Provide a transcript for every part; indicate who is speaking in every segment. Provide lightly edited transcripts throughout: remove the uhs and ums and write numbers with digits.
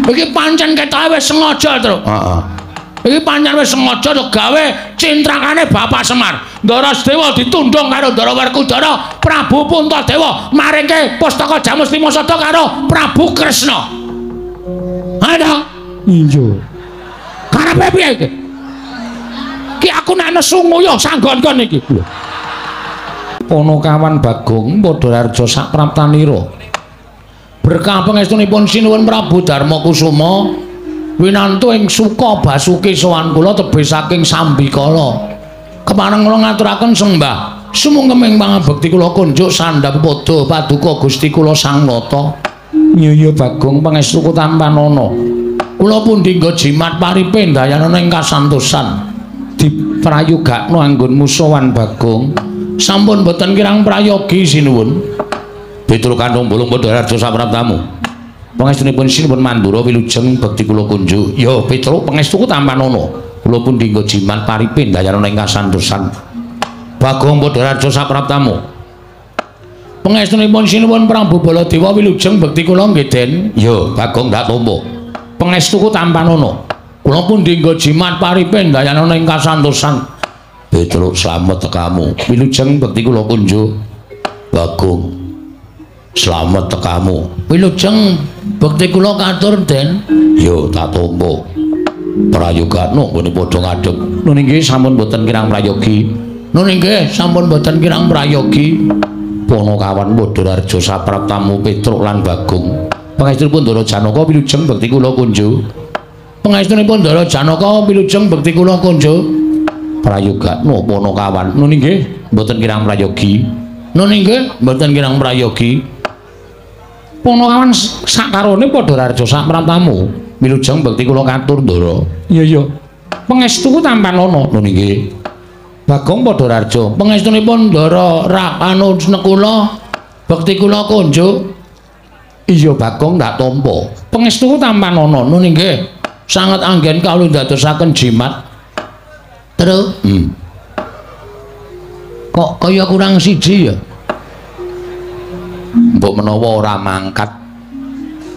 Speaker 1: Iki pancen ketoke wis sengaja, Tru.
Speaker 2: Heeh.
Speaker 1: Iki pancen wis sengaja to gawe cintrakane Bapak Semar. Ndara Sedewa ditundhung karo Ndara Werkudara, Prabu Puntadewa maringke pustaka Jamustimosada karo Prabu Kresna. Ada?
Speaker 2: Iya.
Speaker 1: Karepe piye iki? Ki aku nek nesu nguyuh sanggon-kon iki.
Speaker 2: Ponokawan Bagong Padhararja sapraptanira.
Speaker 1: Berkah pangestunipun sinuwun Prabu Darma Kusuma winantu ing suka basuki sowan kula tebih saking Sambikala. Kemareng kula ngaturaken sembah sumungkeming pangabekti kula kunjuk sandhap padha paduka Gusti kula Sang Nata.
Speaker 2: Iya Bagong pangestuku tampanana.
Speaker 1: Kula pundi nggo jimat paripe ndayanana ing kasantosan.
Speaker 2: Diprayogakno anggonmu sowan Bagong.
Speaker 1: Sampun boten kirang prayogi sinuwun.
Speaker 2: Pitur kandung bulung Padhararja sapraptamu. Pangestunipun sinuwun Mandura wilujeng bekti kula kunjuk. Ya Pitur pangestuku tampanana. Kula pundi nggo jimat paripe ndayanana ing kasantosan. Bagong Padhararja sapraptamu.
Speaker 1: Pangestunipun sinuwun Prabu Baladewa wilujeng bekti kula nggih Den.
Speaker 2: Ya Bagong dak tampa.
Speaker 1: Pangestuku tampanana. Kula pundi nggo jimat paripe ndayanana ing kasantosan.
Speaker 2: Pitruk slamet tekamu. Wilujeng bekti kula kunjuk. Bagong slamet tekamu.
Speaker 1: Wilujeng bekti kula katur Den.
Speaker 2: Ya tak tampa. Prayogakno nggone padha ngadeg. Nun inggih sampun boten kirang prayogi.
Speaker 1: Nun inggih sampun boten kirang prayogi.
Speaker 2: Ponokawan Padhararja sapraptamu Pitruk lan Bagong. Pangestunipun Ndara Janaka wilujeng bekti kula kunjuk.
Speaker 1: Pangestunipun Ndara Janaka wilujeng bekti kula kunjuk.
Speaker 2: Prayogakno Ponokawan. Nun inggih boten kirang prayogi.
Speaker 1: Nun inggih boten kirang prayogi.
Speaker 2: Ponokawan sakarone Padhararja sapraptamu wilujeng bekti kula katur Ndara. Iya. Pangestuku tampanana. Nun inggih. Bagong Padhararja.
Speaker 1: Pangestunipun Ndara Rakanu Nekula bekti kula kunjuk.
Speaker 2: Iya Bagong ndak tampa.
Speaker 1: Pangestuku tampanana. Nun inggih sanget anggen kawula dadosaken jimat. Terus kok kaya kurang siji ya?
Speaker 2: Mbok menawa ora mangkat,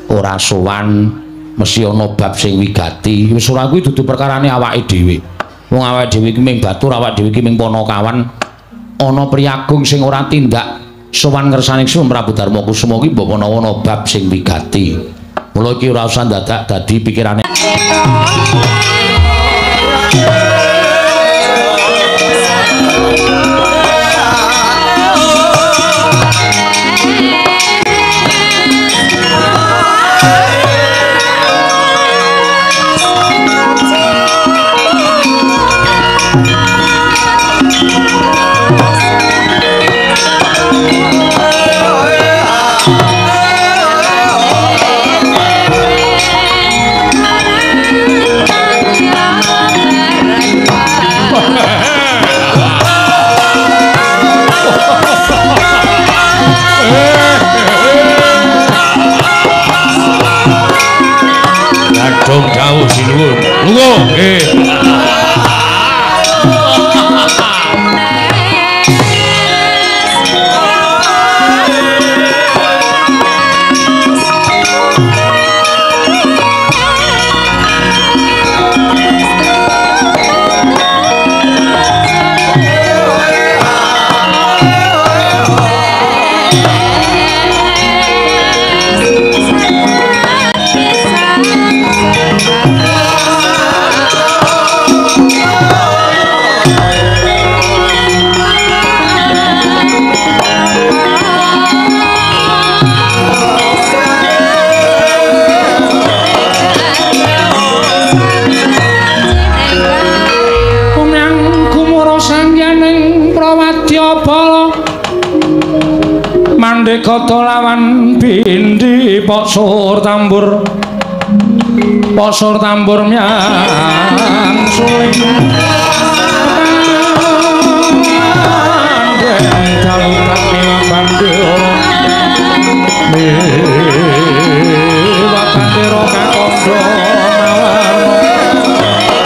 Speaker 2: ora sowan, mesti ana bab sing wigati. Wis ora kuwi dudu perkarane awake dhewe. Wong awake dhewe iki ming batur, awake dhewe iki ming Ponokawan. Ana priyagung sing ora tindak sowan ngersane Sun Prabu Darma Kusuma iki mbok menawa ana bab sing wigati. Mula iki ora usah dadak dadi pikirane.
Speaker 1: Dong dawuh sinuwun. Monggo nggih.
Speaker 2: Mandekata lawan bindi posur tambur myang suling dalu takmila bandira watandira kakandha mawarna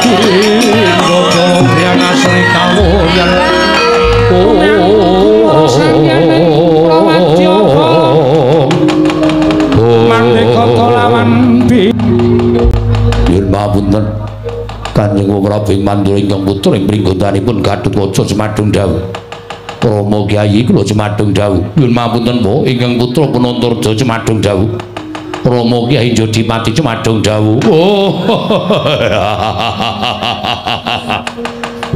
Speaker 2: kinggo yang asri kawuyan Mandekata Kanjeng Prabu Mandura ingkang putra ing pringgotanipun Gatotkaca Jumadung dawuh. Rama Kyai kula Jumadung dawuh. Nyuwun mapunten Po ingkang putra Punantarja Jumadung dawuh. Rama Kyai Jodipati Jumadung dawuh. Oh.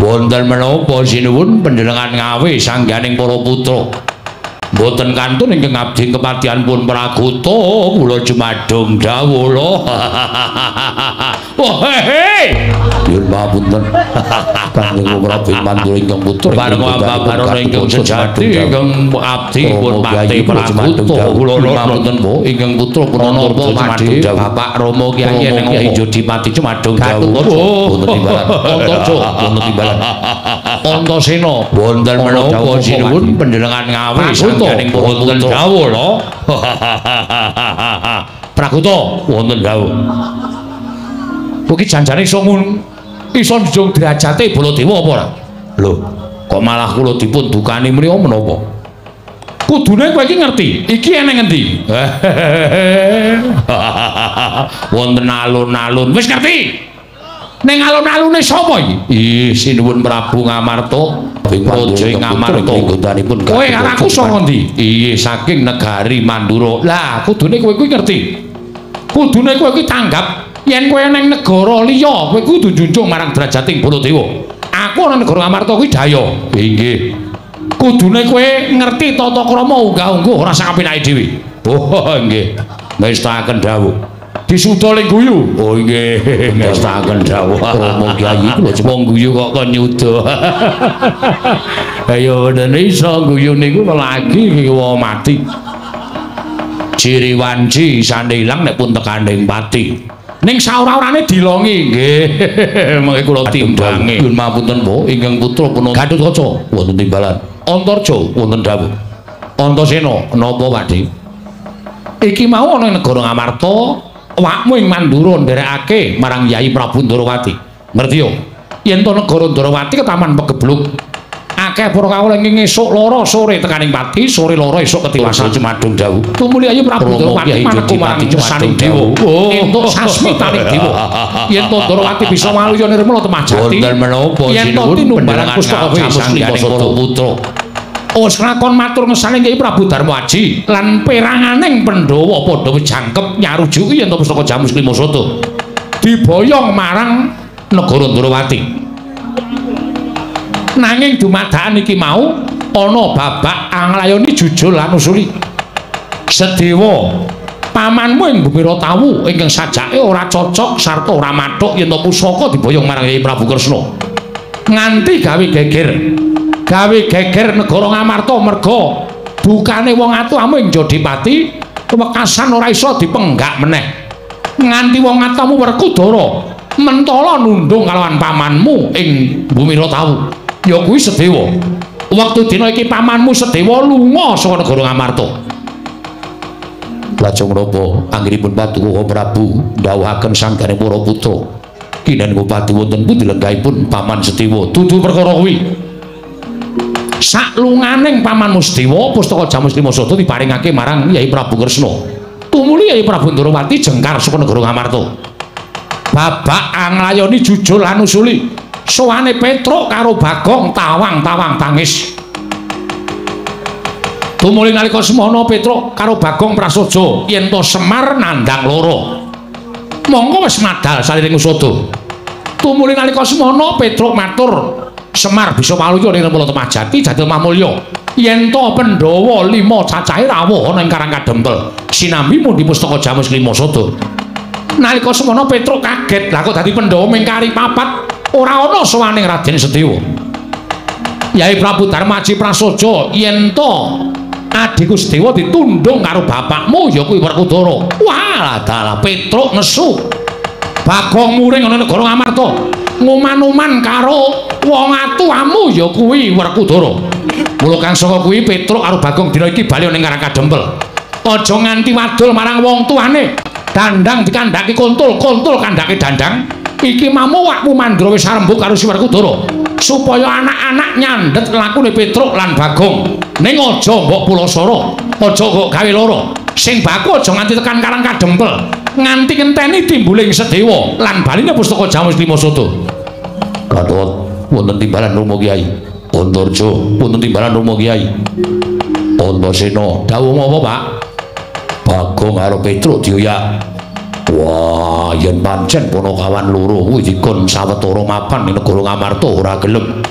Speaker 2: Wonten menapa sinuwun panjenengan ngawe sangganing para putra. Mboten kantun ingkang abdi kepatihanipun Prakuta kula Jumadung dawuh lho. Oh he. Nyuwun mapunten. Kanjeng Prabu Mandura ingkang putra
Speaker 1: bareng babaran ingkang sejati ingkang abdi pun Pati Prakuta kula mapunten Po ingkang putra Punantarja Jumadung dawuh. Bapak Rama Kyai Kyai Jodipati Jumadung dawuh. Wonten timbalan. Antarja wonten timbalan. Antasena wonten menapa sinuwun panjenengan ngawe sangganing para putra dawuh lho. Prakuta wonten dawuh. Kuwi janjane iso njung derajate Baladewa apa ora? Lho, kok malah kula dipun dukani mriya menapa? Kudune kowe iki ngerti, iki eneng endi? Wonten alun-alun, wis ngerti? Ning alun-alune sapa iki? Ih, sinuwun Prabu Ngamarta, Raja ing Ngamarta. Kowe karo aku saka ndi? Iya, saking negari Mandura. Lah, kudune kowe kuwi ngerti. Kudune kowe kuwi tanggap yen kowe nang negara liya, kowe kudu njunjung marang derajating Baladewa. Aku nang negara Ngamarta kuwi daya. Inggih. Kudune kowe ngerti tata krama unggah-ungguh ora sak apinake dhewe. Oh, nggih. Mestakaken dawuh. Disuda ling guyu. Oh nggih, mestakaken dawuh. Rama Kyai kula wong guyu kok kon nyuda. Ayo bener iso guyu niku lelaki kiwa mati. Ciri wanci sane ilang nek pun tekaning pati. Ning saora-orane dilongi nggih. Mengke kula timbangi. Nyuwun mapunten Po ingkang putra Punantarja Gatotkaca wonten timbalan. Antarja wonten dawuh. Antasena napa Pakde? Iki mau ana ing negara Ngamarta, awakmu ing Mandura nderekake marang Yai Prabu Ndarawati. Ngerti yo? Yen to negara Ndarawati ketaman pegebluk. Akeh para kawula ing esuk loro sore tekaning pati, sore loro esuk ketiwasan Jumadung dawuh. Tumuli Ayu Prabu Ndarawati maneka marang Jumadung dewa. Entuk sasmitaning dewa. Yen to Ndarawati bisa maluya nirmala temah jati. Wonten menapa sinuwun panjenengan pustaka sangganing para putra. Wis lakon matur ngesane Kyai Prabu Darma Aji lan peranganing Pandhawa padha jangkep nyarujuki yen to pustaka Jamus Klimasada diboyong marang negara Ndarawati. Nanging dumadakan iki mau ana babak anglayoni jujul lan usuli. Sedewa pamanmu ing Bumiratawu ingkang sajake ora cocok sarta ora mathuk yen to pusaka diboyong marang Kyai Prabu Kresna. Nganti gawe geger negara Ngamarta merga bukane wong atuhamu ing Jodipati wekasan ora iso dipenggak meneh. Nganti wong atuhamu Werkudara mentala nundung kalawan pamanmu ing Bumiratawu. Ya kuwi Sedewa. Wektu dina iki pamanmu Sedewa lunga saka negara Ngamarta. Lajeng menapa anggenipun Paduka Prabu ndhawuhaken sangganing para putra. Kinen Bupati wonten pundi lenggahipun paman Sedewa. Dudu perkara kuwi. Saklunganing pamanmu Sedewa pustaka Jamus Klimasada diparingake marang Yai Prabu Kresna. Tumuli Yai Prabu Ndarawati jengkar saka negara Ngamarta. Babak anglayoni jujul lan usuli. Sowane Petruk karo Bagong tawang-tawang tangis. Tumuli nalika semana Petruk karo Bagong prasaja yen to Semar nandhang loro. Monggo wis madal saliring usada. Tumuli nalika semana Petruk matur Semar bisa maluya ning Nirmala Temajati jadil mamulya. Yen to Pandhawa 5 cacahe rawuh ana ing Karang Kadempel. Sinambi mundi pustaka Jamus Klimasada. Nalika semana Petruk kaget, lah kok dadi Pandhawa mingkari papat. Ora ana sowaning Raden Sedewa. Yai Prabu Darma Aji prasaja yen to adhiku Sedewa ditundung karo bapakmu ya kuwi Werkudara. Wah, dalah Petruk nesu. Bagong muring ana negara Ngamarta. Nguman-uman karo wong atuhamu ya kuwi Werkudara. Mula kang saka kuwi Petruk karo Bagong dina iki bali ning Karang Kadempel. Aja nganti wadul marang wong tuane. Dandang dikandhaki kontul, kontul kandhake dandang. Iki mamu wakmu Mandura wis arembuk karo Si Werkudara supaya anak-anak nyandet lakune Petruk lan Bagong. Ning aja mbok pulasara, aja kok gawe lara. Sing baku aja nganti tekan Karang Kadempel. nganti ngenteni timbuling Sedewa lan baline pustaka Jamus Lima Soto.
Speaker 2: Katut wonten timbalan Rama Kyai. Antarja wonten timbalan Rama Kyai. Antasena dawuh apa, Pak? Bagong karo Petruk dioyak. Wah, yen pancen Punakawan loro kuwi dikon sawetara mapan ning negara Ngamarta ora gelem.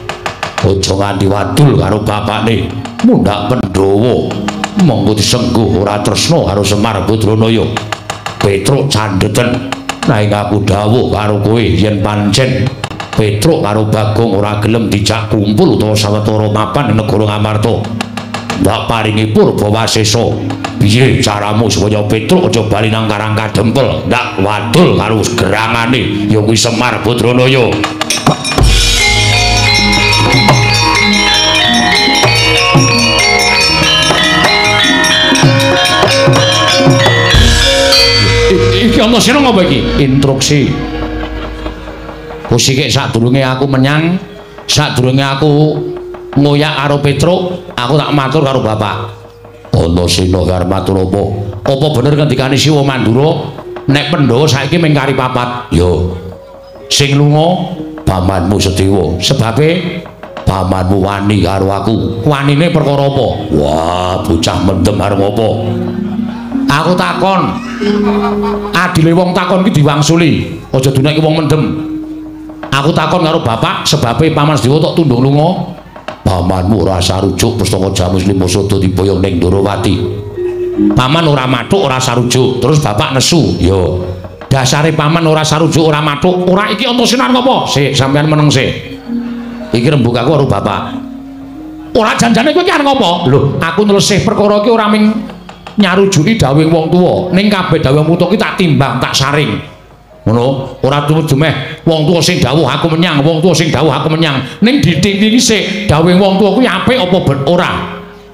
Speaker 2: Aja nganti wadul karo bapakne. Mundhak Pandhawa monggo disengguh ora tresna karo Semar Badranaya. Petruk candheten. Nanging aku dawuh karo kowe yen pancen Petruk karo Bagong ora gelem dijak kumpul utawa sawetara mapan ning negara Ngamarta. Ndak paringi purba wasesa. Piye caramu supaya Petruk aja bali nang Karang Kadempel, ndak wadul karo gerangane ya kuwi Semar Badranaya. Iki ana sira ngapa iki? Instruksi. Kusike sadurunge aku menyang, sadurunge aku ngoyak karo Petruk, aku tak matur karo bapak. Antasena karo matur apa? Apa bener ngendikane Siwa Mandura nek Pandhawa saiki mung kari papat? Yo. Sing lunga pamanmu Sedewa. Sebabe pamanmu wani karo aku. Wanine perkara apa? Wah, bocah mendem arep apa? Aku takon. Adile wong takon ki diwangsuli. Aja duneki wong mendem. Aku takon karo bapak sebabe paman Sedewa tok tunduk lunga. Pamanmu ora sarujuk pustaka Jamus Lima Soto diboyong ning Ndorowati. Paman ora mathuk ora sarujuk, terus bapak nesu. Yo. Dasare paman ora sarujuk ora mathuk, ora iki Antasena ngopo? Sik, sampean meneng sik. Iki rembugaku karo bapak. Ora janjane kowe iki arep ngopo? Lho, aku nlesih perkara iki ora ming nyarujuki dawuh wong tuwa, ning kabeh dawuh wong tuwa iki tak timbang, tak saring. Ngono, ora dumeh wong tuwa sing dawuh aku menyang, wong tuwa sing dawuh aku menyang. Ning diting-tingi sik, dawuh wong tuwa kuwi apik apa ben ora?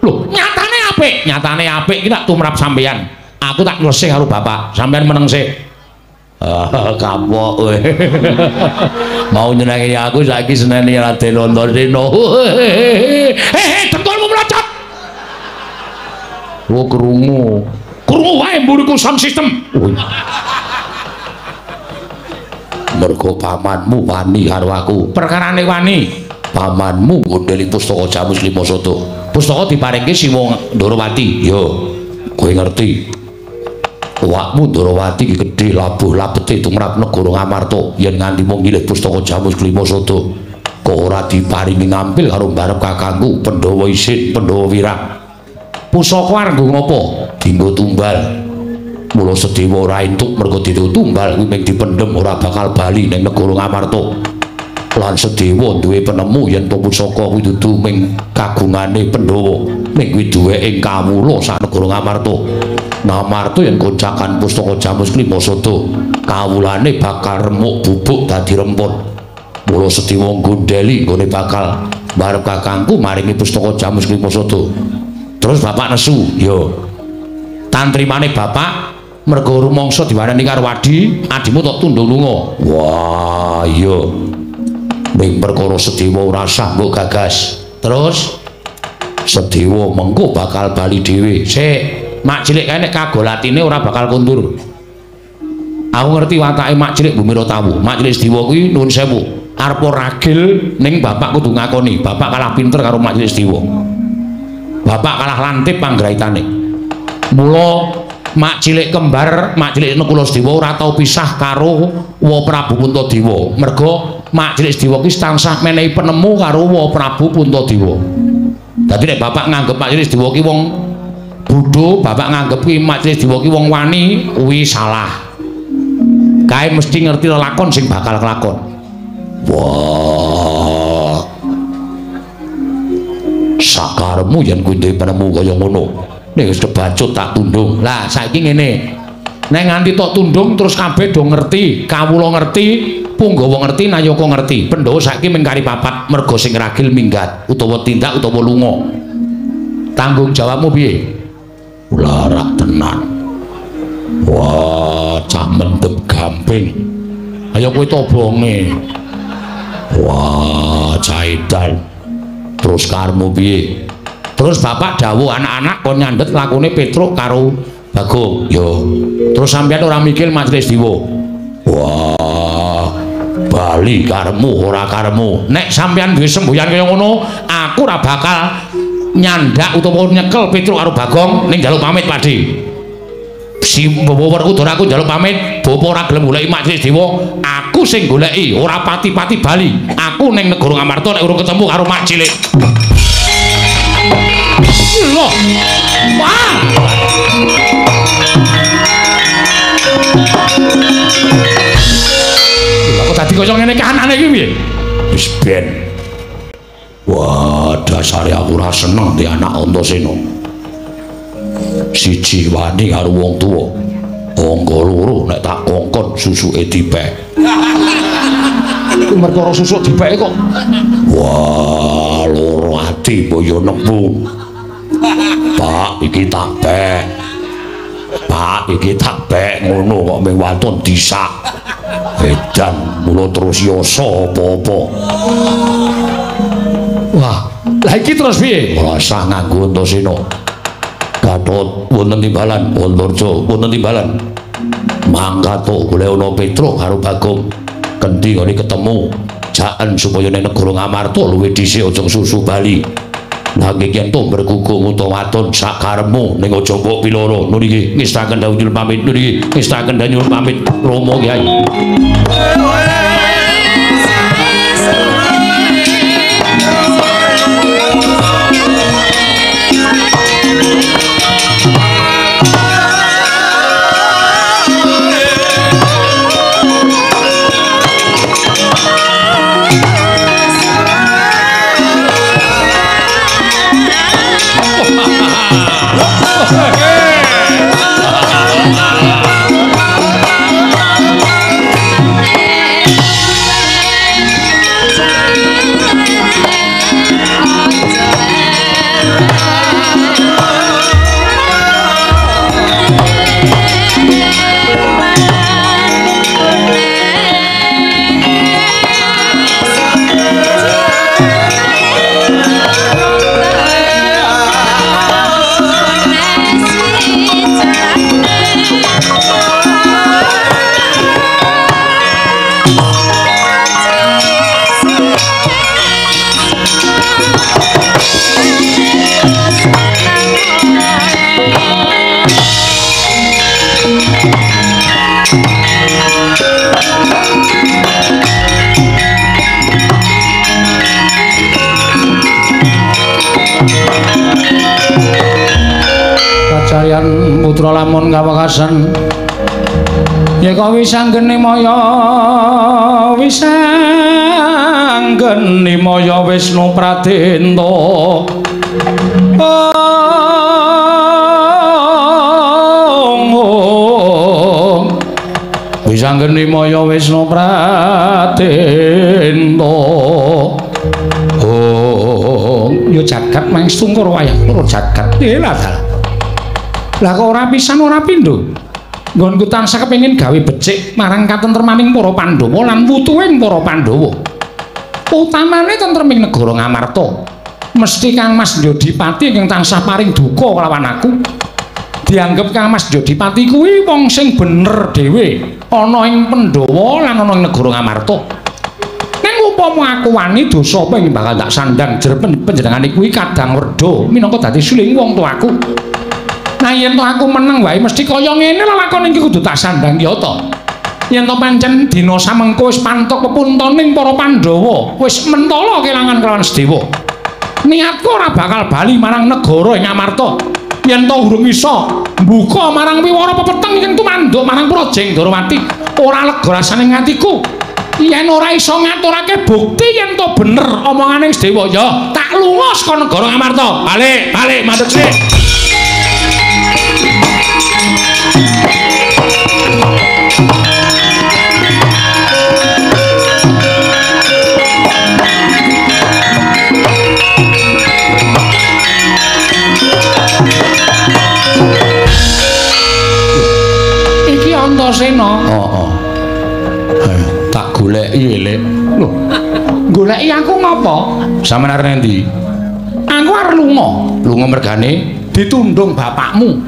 Speaker 2: Lho, nyatane apik, nyatane apik iki tak tumrap sampeyan. Aku tak nglesih karo bapak, sampeyan meneng sik. Kapok kowe. Mau nyenengi aku saiki seneni Raden Antasena. Dengkulmu mlocot. Wo krungu. Krungu wae mburiku sound system. Mergo pamanmu wani karo aku. Perkarane wani. Pamanmu ngondeli pustaka Jamus Lima Soto. Pustaka diparingke Siwa Ndorowati. Yo, kowe ngerti. Awakmu Ndorowati iki gedhe labuh labete tumrap negara Ngamarta. Yen nganti mung nyilih pustaka Jamus Lima Soto, kok ora diparingi ngampil karo mbarep kakangku Pandhawa Isin, Pandhawa Wirang. Pusaka arep ngopo? Dinggo tumbal. Mula Sedewa ora entuk mergo didho tumbal kuwi mung dipendhem ora bakal bali ning negara Ngamarta. Lan Sedewa duwe penemu yen to pusaka kuwi dudu mung kagungane Pandhawa, ning kuwi duweke kawula sak negara Ngamarta. Ngamarta yen koncakan pustaka Jamus Lima Soto, kawulane bakal remuk bubuk dadi rempun. Mula Sedewa nggondeli nggone bakal barep kakangku maringi pustaka Jamus Lima Soto. Terus bapak nesu, yo. Tantrimane bapak mergo rumangsa diwarani karo Wadi, adimu tok tunduk lunga. Wah, iya. Ning perkara Sedewa ora sah mbok gagas. Terus Sedewa mengko bakal bali dhewe. Sik, mak cilik kae nek kagolatine ora bakal kundur. Aku ngerti watake mak cilik Bumira Tawu. Mak cilik Sedewa kuwi nuwun sewu, arep ragil ning bapak kudu ngakoni, bapak kalah pinter karo mak cilik Sedewa. Bapak kalah lantip panggraitane. Mula mak cilik kembar, mak cilik Nekula Sedewa ora tau pisah karo Wa Prabu Puntadewa. Mergo mak cilik Sedewa ki tansah menehi penemu karo Wa Prabu Puntadewa. Dadi nek bapak nganggep mak cilik Sedewa ki wong bodho, bapak nganggep ki mak cilik Sedewa ki wong wani, kuwi salah. Kae mesti ngerti lelakon sing bakal kelakon. Wah. Sakaremu yen kuwi duwe penemu kaya ngono. Nek wis kebacut tak tundung. Lah saiki ngene. Nek nganti tok tundung terus kabeh do ngerti, kawula ngerti, Punggawa ngerti, Nayaka ngerti. Pandhawa saiki mung kari papat merga sing ragil minggat utawa tindak utawa lunga. Tanggung jawabmu piye? Larak tenan. Wah, cah mendem gamping. Ayo kowe tobonge. Wah, cah edan. Terus karmu piye? Terus bapak dawuh anak-anak kon nyandet lakune Petruk karo Bagong, yo. Terus sampean ora mikir Majelis Dewa. Wah, bali karemu ora karemu. Nek sampean duwe semboyan kaya ngono, aku ora bakal nyandak utawa nyekel Petruk karo Bagong ning njaluk pamit Pakde. Si bawa-bawaku dor aku njaluk pamit, bapak ora gelem goleki Majelis Dewa, aku sing goleki, ora pati-pati bali. Aku ning negara Ngamarta nek urung ketemu karo mak cilik. Loh. Wah. Kok dadi kaya ngene kanane iki piye? Wis ben. Wah, dasare aku ora seneng di anak Antasena. Siji wani karo wong tuwa. Angka loro nek tak kongkon susuke dipek. Iku perkara susuk dipeke kok. Wah, loro ati boyo nebu. Pak, iki tak bek. Pak, iki tak bek ngono kok ming wonten disak. Edan mulo terus yoso apa-apa. Wah, lha iki terus piye? Rasa nganggo Antasena. Gatot wonten timbalan, Wontorjo wonten timbalan. Mangkat to golek ana Petruk karo Bagong. Kendi ngene ketemu jaen supaya ning negara Ngamarta luwih dhisik aja susu bali. Nanging yen to bergugung utawa waton sak karepmu ning aja mbok piloro. Nun iki ngestaken dawuh nyuwun pamit. Nun iki ngestaken dawuh nyuwun pamit Rama Kyai. Putra lamun kawekasan ya kok wisanggeni maya Wisnu Pradenta wisanggeni maya Wisnu Pradenta ya jagat mangsungkur wayah loro jagat lah lah kok ora pisan ora pindho nggonku tansah kepengin gawe becik marang katentremaning para Pandhawa lan wutuhing para Pandhawa utamane tentreming negara Ngamarta mesti Kang Mas Jodipati ingkang tansah paring duka kelawan aku dianggep Kang Mas Jodipati kuwi wong sing bener dhewe ana ing Pandhawa lan ana ing negara Ngamarta ning upama aku wani dosa apa ing bakal tak sandang jer panjenengane kuwi kadang werda minangka dadi suling wong tuaku. Nah yen to aku meneng wae mesti kaya ngene lakon iki kudu tak sandang ya to. Yen to pancen dina samengko wis pantuk pepuntoning para Pandhawa, wis mentala kelangan kelawan Sedewa. Niatku ora bakal bali marang negara ing Ngamarta. Yen to urung iso mbuka marang wiwara pepeteng ing tumanduk marang Projeng Darawati, ora lega rasane ngatiku. Yen ora iso ngaturake bukti yen to bener omongane Sedewa ya, tak lunga saka negara Ngamarta. Balik mandeg sik. Antasena. Tak goleki elek. Lho. Goleki aku ngopo? Sampeyan arep endi? Aku arep lunga. Lunga mergane ditundung bapakmu.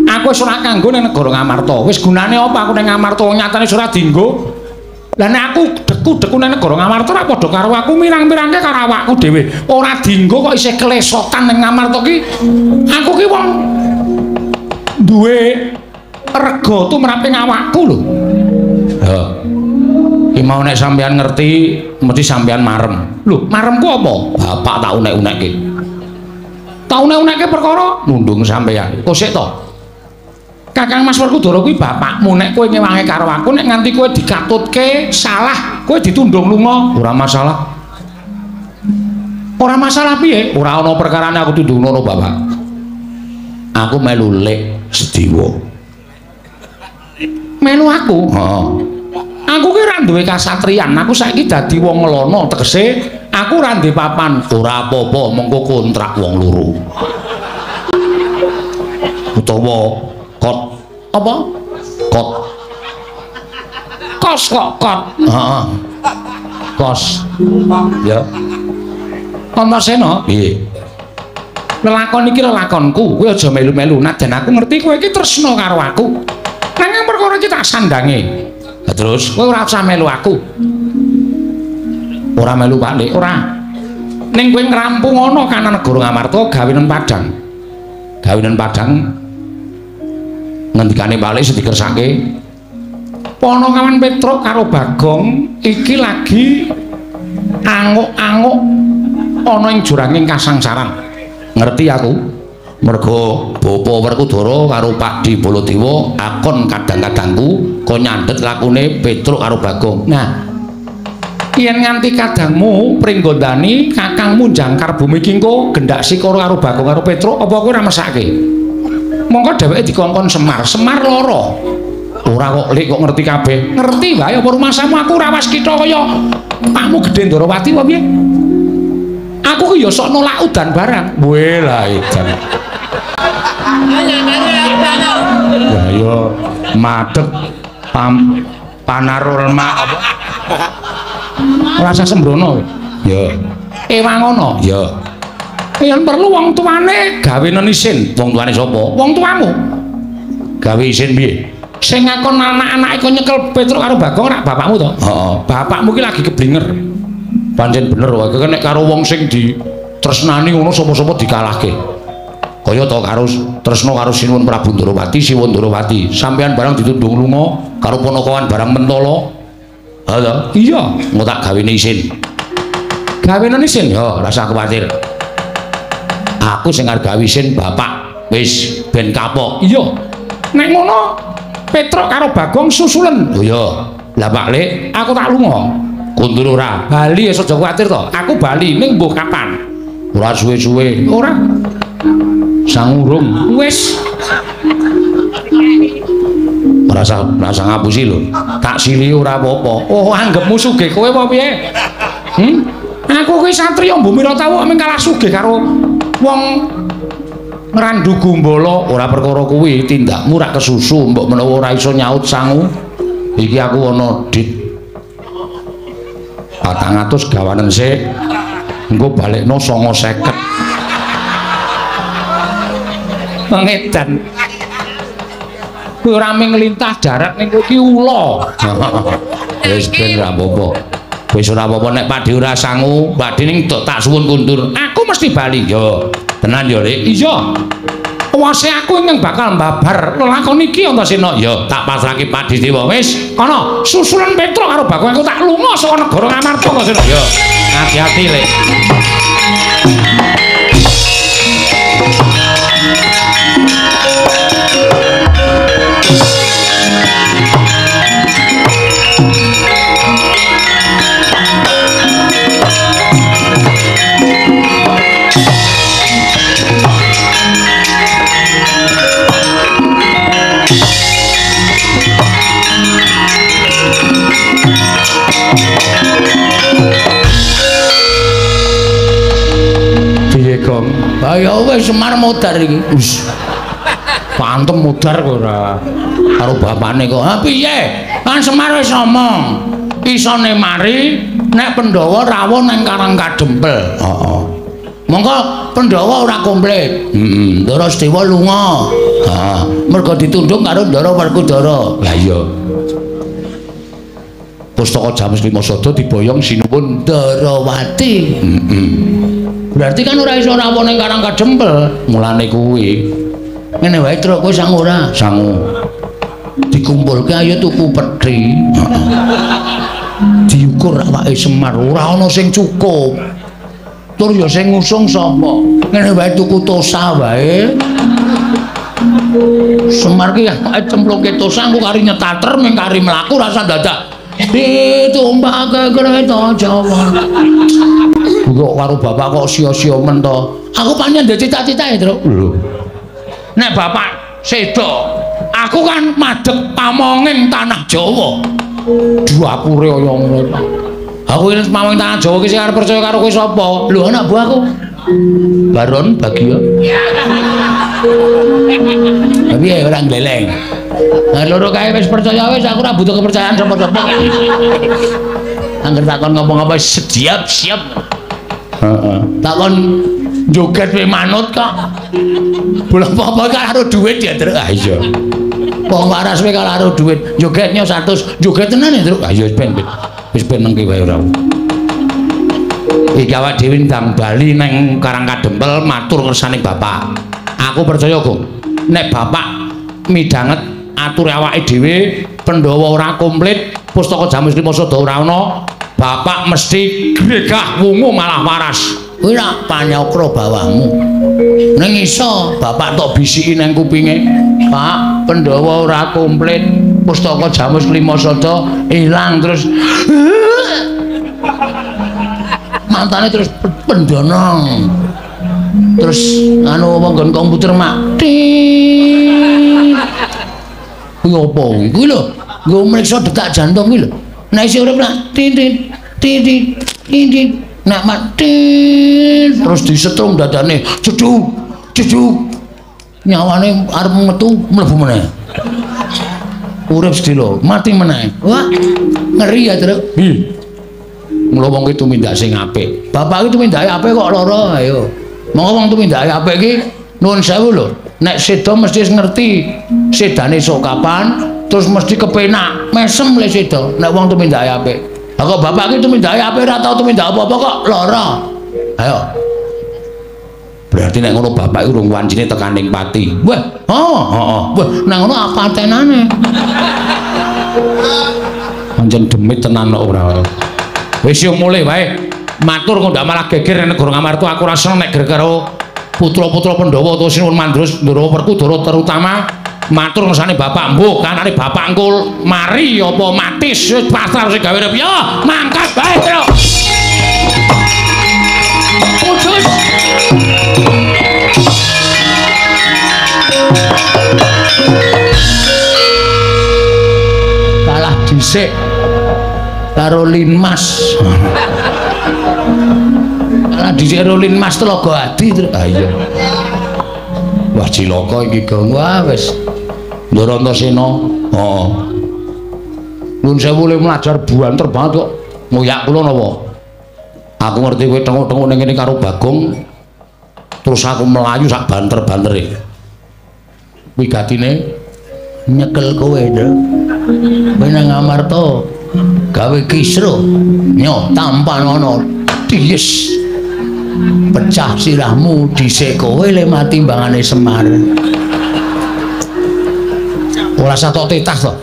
Speaker 2: Aku
Speaker 1: aku wis ora kanggo ning negara Ngamarta. Wis gunane apa aku ning Ngamarta nyatane ora dienggo. Lah nek aku deku-deku ning negara Ngamarta ora padha karo aku mirang-mirangke karo awakku dhewe. Ora dienggo kok isih klesotan ning Ngamarta ki. Aku ki wong duwe rega tumraping awakku lho. Ha. Ki mau nek sampean ngerti mesti sampean marem. Lho, maremku apa? Bapak tak unek-unekke. Tak unek-unekke perkara nundung sampean. Kok sik to? Kakang Mas Werkudara kuwi bapakmu, nek kowe ngewangi karo aku nek nganti kowe dikatutke salah, kowe ditundung lunga, ora masalah. Ora masalah piye? Ora ana perkarane aku tundung ngono, Bapak. Aku melu lek Sediwa. Melu aku? Heeh. Aku ki ora duwe kasatriyan, aku saiki dadi wong ngelono, tegese aku ora ndek papan. Ora apa-apa, mengko kontrak wong loro. Utawa kot apa? Kot. Kos kok kot. Heeh. Kos. Ya. Antasena? Piye? Lelakon iki lelakonku, kowe aja melu-melu. Najan aku ngerti kowe iki tresna karo aku. Nanging perkara iki tak sandange. Lah terus kowe ora usah melu aku. Ora melu balik, ora. Ning kowe ngrampung ana kana negara Ngamarta gawenan Padang. Gawenan Padang ngendikane balik sedikersake Ponokawan Petruk karo Bagong iki lagi anguk-anguk ana ing juranging kasangsaran. Ngerti aku? Mergo Bapa Werkudara karo Pak Di Baladewa akon kadang-kadangku kok nyandhet lakune Petruk karo Bagong. Nah, yen nganti kadangmu pringgondani kakangmu jangkar bumi kingko gendak sikara karo Bagong karo Petruk apa kowe ora mesake? Mongko dheweke dikongkon Semar, Semar lara. Ora kok Lik kok ngerti kabeh. Ngerti wae apa rumasamu aku ora was kitha kaya Pakmu Gedhe Ndarawati apa piye? Aku ki ya sok nolak udan barang. Weh lah edan. Ya ya madeg panarul mak apa? Ora usah sembrono. Ya. Ewangono. Ya. Yen perlu wong tuane gawenan isin. Wong tuane sapa? Wong tuamu. Gawe isin piye? Sing ngakon anak-anake kok nyekel Petruk karo Bagong rak bapakmu to? Heeh. Bapakmu ki lagi keblinger. Pancen bener wae nek karo wong sing ditresnani ngono sapa-sapa dikalahke. Kaya to karo tresna karo Sinuwun Prabu Ndarawati, Siwun Ndarawati. Sampeyan barang ditundung lunga karo Ponokawan barang Mentala. Ha to? Iya, engko tak gawene isin. Gawenan isin ya, ora usah kuwatir. Aku sing arep gawe isin bapak. Wis ben kapok. Iya. Nek ngono Petruk karo Bagong susulen. Oh iya. Lah Pak Lik, aku tak lunga. Kundur ora. Bali aja kuwatir to. Aku bali ning mbuh kapan. Ora suwe-suwe. Ora. Sangurung. Wis. Ora usah ngapusi lho. Tak sili ora apa-apa. Oh, anggapmu sugih kowe apa piye? Aku kuwi satriya Mbumira Tawu mung kalah sugih karo wong Ngrandu Gumbala. Ora perkara kuwi, tindakmu rak kesusu mbok menawa ora iso nyaut sangu. Iki aku ana dit 400 gawanen sik. Engko balekno 950. Pengedan. Kuwi ora mung nglintah darat ning kowe iki ula. Wis ben ra apa-apa. Wis ora apa-apa nek Pakde ora sangu, Pakde ning tak suwun kundur. Aku mesti bali yo. Tenan yo, Lik. Iya. Wase aku ingkang bakal mbabar lelakon iki Antasena. Ya, tak pasrahke Pakde Dewa. Wis, kono susulan Petruk karo Bagong aku tak lunga saka negara Ngamarta Antasena. Ya, hati-hati, Lik. Ya wis Semar modar iki. Wis. Pantem modar kok ora karo bapakne kok. Ha piye? Kan Semar wis ngomong. Isone mari nek Pandhawa rawuh nang Karang Kadempel. Heeh. Monggo Pandhawa ora komplit. Ndara Sedewa lunga.
Speaker 2: Heeh.
Speaker 1: Mergo ditunduk karo Ndara Werkudara.
Speaker 2: Lah iya. Pustaka Jamus Lima Sada diboyong sinuwun
Speaker 1: Ndarawati.
Speaker 2: heeh.
Speaker 1: Berarti kan ora iso rawuh ning Karang Kadempel.
Speaker 2: Mulane kuwi
Speaker 1: Ngene wae truk kowe sang ora.
Speaker 2: sangu
Speaker 1: Dikumpulke ayo tuku pethi. Diukur awake Semar ora ana sing cukup. Tur ya sing ngusung sapa? Ngene wae tuku tosa wae. Semar ki cemplungke tosa engko kari nyetater ming kari mlaku rasa dadak. Ditumpake kereta Jawa.
Speaker 2: kok karo bapak kok sia-sia men to.
Speaker 1: Aku pancen ndek cita-citae, Truk.
Speaker 2: Lho.
Speaker 1: Nek bapak sedo, aku kan madhep pamonging tanah Jawa.
Speaker 2: Duapure kaya ngono.
Speaker 1: Aku ini pamonging tanah Jawa ki sing arep percaya karo kowe sapa? Lho anak buahku.
Speaker 2: Baron Bagio.
Speaker 1: Tapi ya orang gleleng. Nah, loro kae wis percaya wis aku ora butuh kepercayaan sapa-sapa. Angger takon ngomong apa siap.
Speaker 2: Heeh.
Speaker 1: Takon joget we manut kok. Bola apa karo duit ya, Truk.
Speaker 2: Ah iya.
Speaker 1: Wong waras we karo duit. Jogetnya 100, joget tenan ya, Truk.
Speaker 2: Ah iya wis ben nengke wae ora. Iki awak dhewe ndang bali nang Karang Kadempel matur kersane bapak. Aku percaya, Gong. Nek bapak midhanget atur awake dhewe Pandhawa ora komplit, Pustaka Jamus Lima Sada ora ana, bapak mesti gregah wungu malah waras.
Speaker 1: Kuwi nak panyokro bawahmu. Ning iso bapak tok bisiki nang kupinge. Pak, Pandhawa ora komplit, Pustaka Jamus Lima Sada ilang terus mantane terus pendonong. Terus anu nggon komputer mak. Kuwi opo? Kuwi lho, nggo mriksa detak jantung kuwi lho. Nek isih urip nak titit. Nek mati terus disetrum dadane. Ceduk. Nyawane arep metu mlebu meneh. Urip sedilo, mati meneh. Wah, ngeri ya, Truk.
Speaker 2: Hi. Mula wong ki tumindak sing apik.
Speaker 1: Bapak iki tumindake apik kok lara ayo. Monggo wong tumindake apik iki nuwun sewu lho. Nek sedo mesti ngerti sedane sok kapan, terus mesti kepenak, mesem le sedo nek wong tumindake apik. Lah kok bapak iki tumindake apik ora tau tumindak apa-apa kok lara. Ayo.
Speaker 2: Berarti nek ngono bapak iku urung wancine tekaning pati.
Speaker 1: Wah, heeh. Wah, nek ngono apa tenane?
Speaker 2: Pancen demit tenan kok ora. Wis yo mulih wae. Matur kok ndak malah geger nek Negara Ngamarta aku ora seneng nek geger karo putra-putra Pandhawa utawa Sinuwun Mandrus Ndara Werkudara terutama matur ngersane bapak mbuh kanane bapak engko mari apa mati wis pasrah sing gawe rep yo mangkat bae yo.
Speaker 1: Putus. Kalah dhisik karo Linmas. Kalah dhisik karo Linmas Telaga Adi.
Speaker 2: Ah iya. Wah cilaka iki Gong.
Speaker 1: Wah wis
Speaker 2: Ndara Antasena. Heeh. Nuwun sewu le mlajar buanter banget kok. Ngoyak kula napa? Aku ngerti kowe tengok-tengok ning kene karo Bagong. Terus aku melayu sak banter-bantere. Wigatine
Speaker 1: nyekel kowe, Nduk. Kowe nang Ngamarta gawe kisruh. Nyo tampan ana dies. Pecah sirahmu dhisik kowe le mati mbangane Semar.
Speaker 2: ora satok tetah to.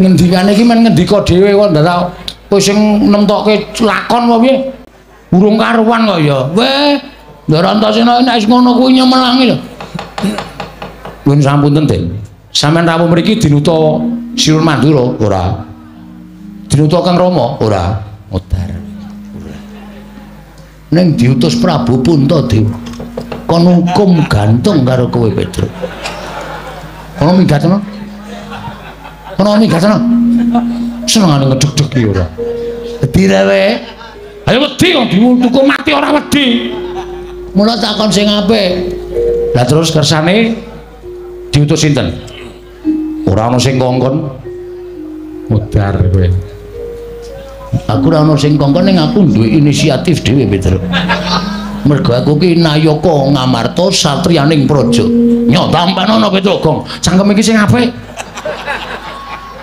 Speaker 1: Ngendikane iki men ngendika dhewe kok ndak tau kowe sing nemtokke lakon apa piye? Urung karuan kok ya. Weh, Ndara Antasena nek wis ngono kuwi nyemelangi lho.
Speaker 2: Nuwun sampun Den. Sampeyan rawuh mriki dinuta Sinuwun Mandura ora? Dinuta Kang Rama ora? Modar.
Speaker 1: Ning diutus Prabu Puntadewa. Kon hukum gantung karo kowe Petruk. Ono minggatno? Ono minggatno? Senengane ngedeg-deg iki ora. Wedi rewe.
Speaker 2: Ayo wedi kok diwutuku mati ora wedi.
Speaker 1: Mula takon sing apik.
Speaker 2: Lah terus kersane diutus sinten? Ora ana sing kongkon. Modar kowe.
Speaker 1: Aku ora ana sing kongkon ning aku duwe inisiatif dhewe Petruk. Mergo aku ki Nayaka Ngamarta satriyaning praja. Nyok tampanono Petrogong. Cangkem iki sing apik.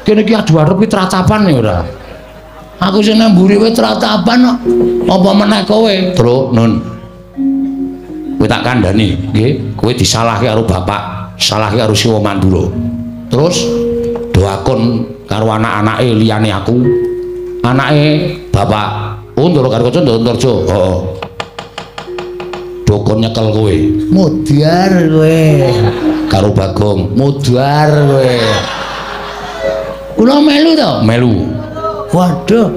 Speaker 1: Kene iki adu arep ki tratapan ya ora. Aku sing nang mburi wis tratapan kok. Apa meneh kowe? Truk Nun. Kowe tak kandhani, nggih. Kowe disalahke karo bapak, salahke karo Siwa Mandura. Terus doakon karo anak-anake liyane aku. Anake bapak Ndara Karkoco Ndartarja. Heeh. Dokon nyekel kowe. Mudyar kowe. Karo Bagong, mudyar kowe. Kula melu to? Melu. Waduh.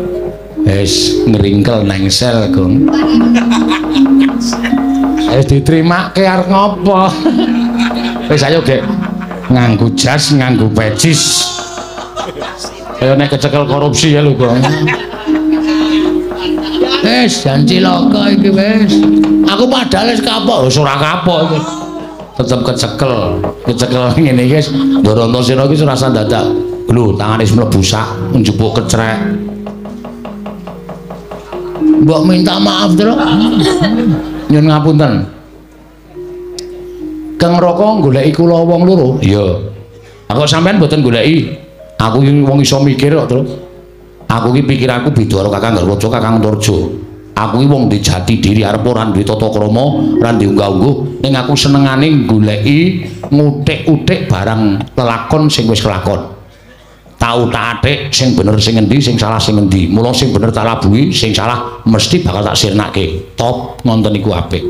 Speaker 1: Wis ngringkel nengsel, Gong. Wis ditrimake arep ngopo? Wis ayo, Gek. Nganggo jas, nganggo pecis. Ayo nek kecekel korupsi ya lho, Gong. Wis jan cilaka iki wis. Aku padahal wis kapok, wis ora kapok iki. Tetep kecekel ngene iki wis Ndara Antasena iki rasa dadak. Lho, tangane wis mlebu sak njupuk kecrek. Mbok minta maaf, Tru. Nyun ngapunten. Kang Raka goleki kula wong loro. Iya. Aku sampean mboten goleki. Aku iki wong iso mikir kok, Tru. Aku iki pikiranku beda karo Kakang Garwaja, Kakang Antarja. Aku iki wong di jati diri arep ora duwe tata krama, ora duwe unggah-ungguh, ning aku senengane goleki ngutik-utik barang lelakon sing wis kelakon. Tau tak atik sing bener sing endi, sing salah sing endi. Mula sing bener tak labuhi, sing salah mesti bakal tak sirnake. Top ngonten iku apik.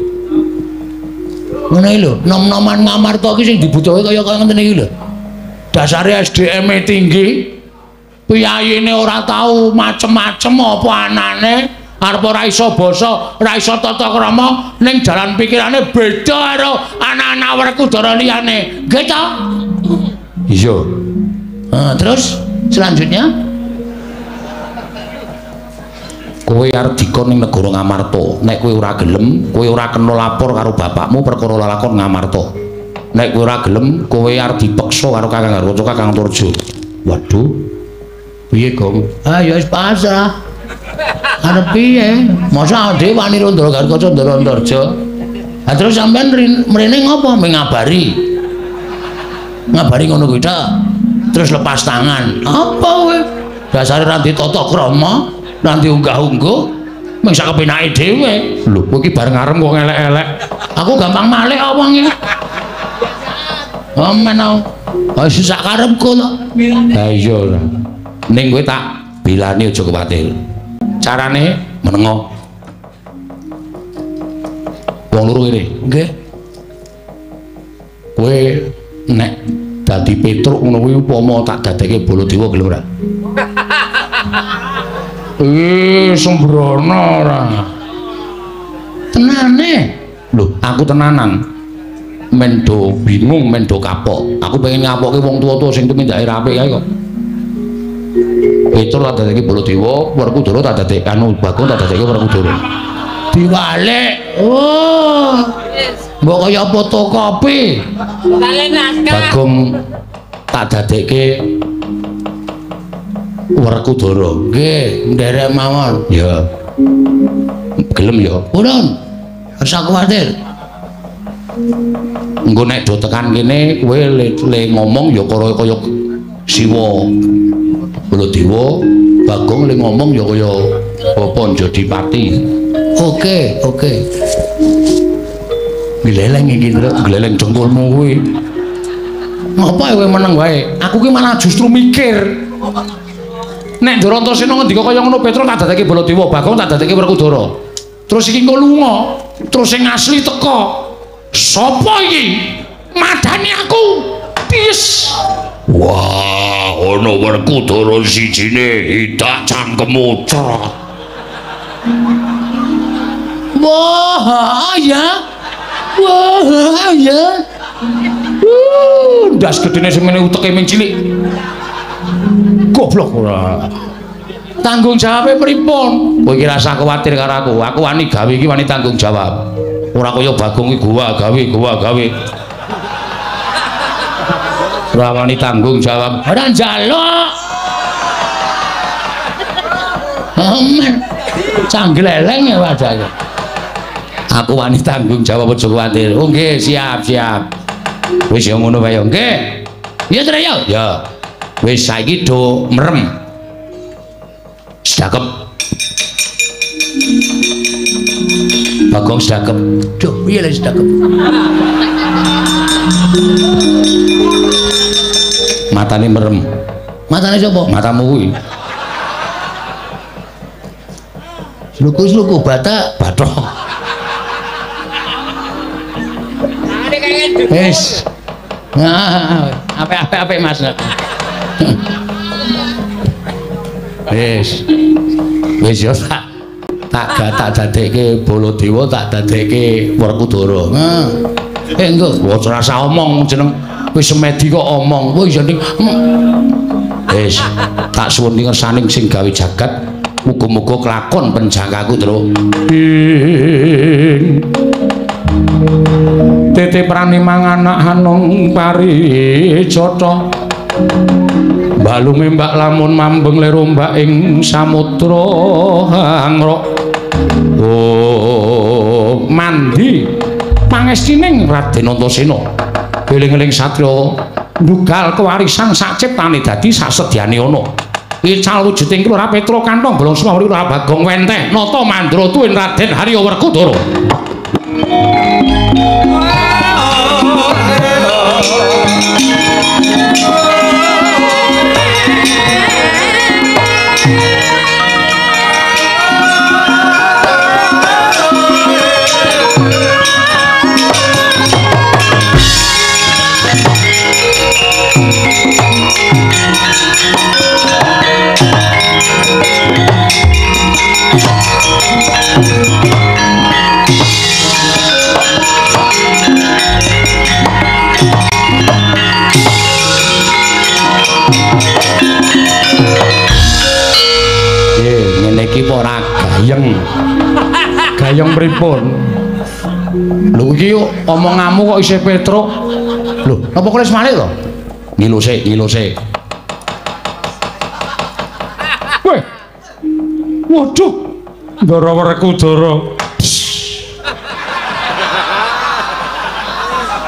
Speaker 1: Ngene lho, nom-noman Ngamarta iki sing dibutuhke kaya ngoten iki lho. Dasare SDM-e tinggi. Piyayine ora tau macem-macem apa anane, arep ora iso basa, ora iso tata krama, ning jalan pikirane beda karo anak-anak Werkudara liyane. Nggih to? Iya. Terus selanjutnya kowe arep dikon ning negara Ngamarta. Nek kowe ora gelem, kowe ora kena lapor karo bapakmu perkara lalakon Ngamarta. Nek kowe ora gelem, kowe arep dipeksa karo Kakang Garwaja, Kakang Antarja. Waduh. Piye, Gong? Ah, ya wis pasrah. Arep piye? Masa dhewe wani Ndara Karkoco Ndara Antarja. Lah terus sampean mrene ngopo? Ngabari. Ngabari ngono kuwi ta. Terus lepas tangan. Apa kowe? Dasare ra ditata krama, ra diunggah-ungguh, mung sak kepenake dhewe. Lho, kowe iki bareng arep kok elek-elek. Aku gampang malih apa wong iki? Oh, menau. Oh, sak karepku to. Ha iya. Ning kowe tak bilani aja kuwatir. Carane menengo. Wong loro kene. Nggih. Kowe nek dadi Petruk ngono kuwi upama tak dadekke Baladewa gelem ora? Sembrono ora. Tenane. Lho, aku tenanan. Mendo bingung, mendo kapok. Aku pengen ngapokke wong tuwa-tuwa sing tumindake apik kae kok. Petruk tak dadekke Baladewa, Werkudara tak dadekke Bagong tak dadekke Werkudara. Diwalik. Oh. Mbok kaya fotokopi. Bagong tak dadekke Werkudara. Nggih, nderek mawon. Ya. Gelem ya. Purun. Ora kuwatir. Engko nek do tekan kene kowe le ngomong ya kaya Siwa Baladewa, Bagong le ngomong ya kaya Bapak Jodipati. Oke. Gleleng iki, gleleng dengkulmu kuwi. Ngapa kowe meneng wae? Aku ki malah justru mikir. Nek Ndara Antasena ngendika kaya ngono Petruk tak dadekke Baladewa, Bagong tak dadekke Werkudara. Terus iki engko lunga, terus sing asli teka. Sopo iki? Madani aku. Pis. Wah, ana Werkudara sijine hidak cangkemmu cerot. Wah, ya. Ndas gedene semene uteke ming cilik. Goblok ora. Tanggung jawabe pripun? Kowe iki rasa kuwatir karo aku. Aku wani gawe iki wani tanggung jawab. Ora kaya Bagong iki gua gawe. Ora wani tanggung jawab. Ora njaluk. Amen. Cangleleng ya wadahe.
Speaker 2: Aku wani tanggung jawab aja kuwatir. Oh nggih, siap. Wis ya ngono wae ya, nggih. Iya to ya? Ya. Wis saiki do merem. Sedakep. Bagong sedakep. Duh, piye le sedakep? Matane merem. Matane sapa? Matamu kuwi. Sluku bathok. Wis. Nah, apik Mas. Wis yo tak dadekke Baladewa, tak dadekke Werkudara. Engko ora usah omong jeneng wis semedi kok omong. Wah iya ning. Wis tak suwun ngersaning sing gawe jagat. Muga-muga kelakon penjangkaku terus. Titiprane manganak hanung paricata. Balunge mbak lamun mambeng lero mbak ing samudra hangrok. Oh, mandi pangestining Raden Antasena. Eling-eling satriya ndugal kewarisan sak ciptane dadi sasedyane ana. Ical wujuding Kelurahan Petra Kantong Bolong Semar Kelurahan Bagong Wenteh nata mandra tuwin Raden Harya Werkudara. Ora gayeng pripun lho iki omonganmu kok isih Petruk lho apa kok wis malih to ngilu sik weh waduh Ndara Werkudara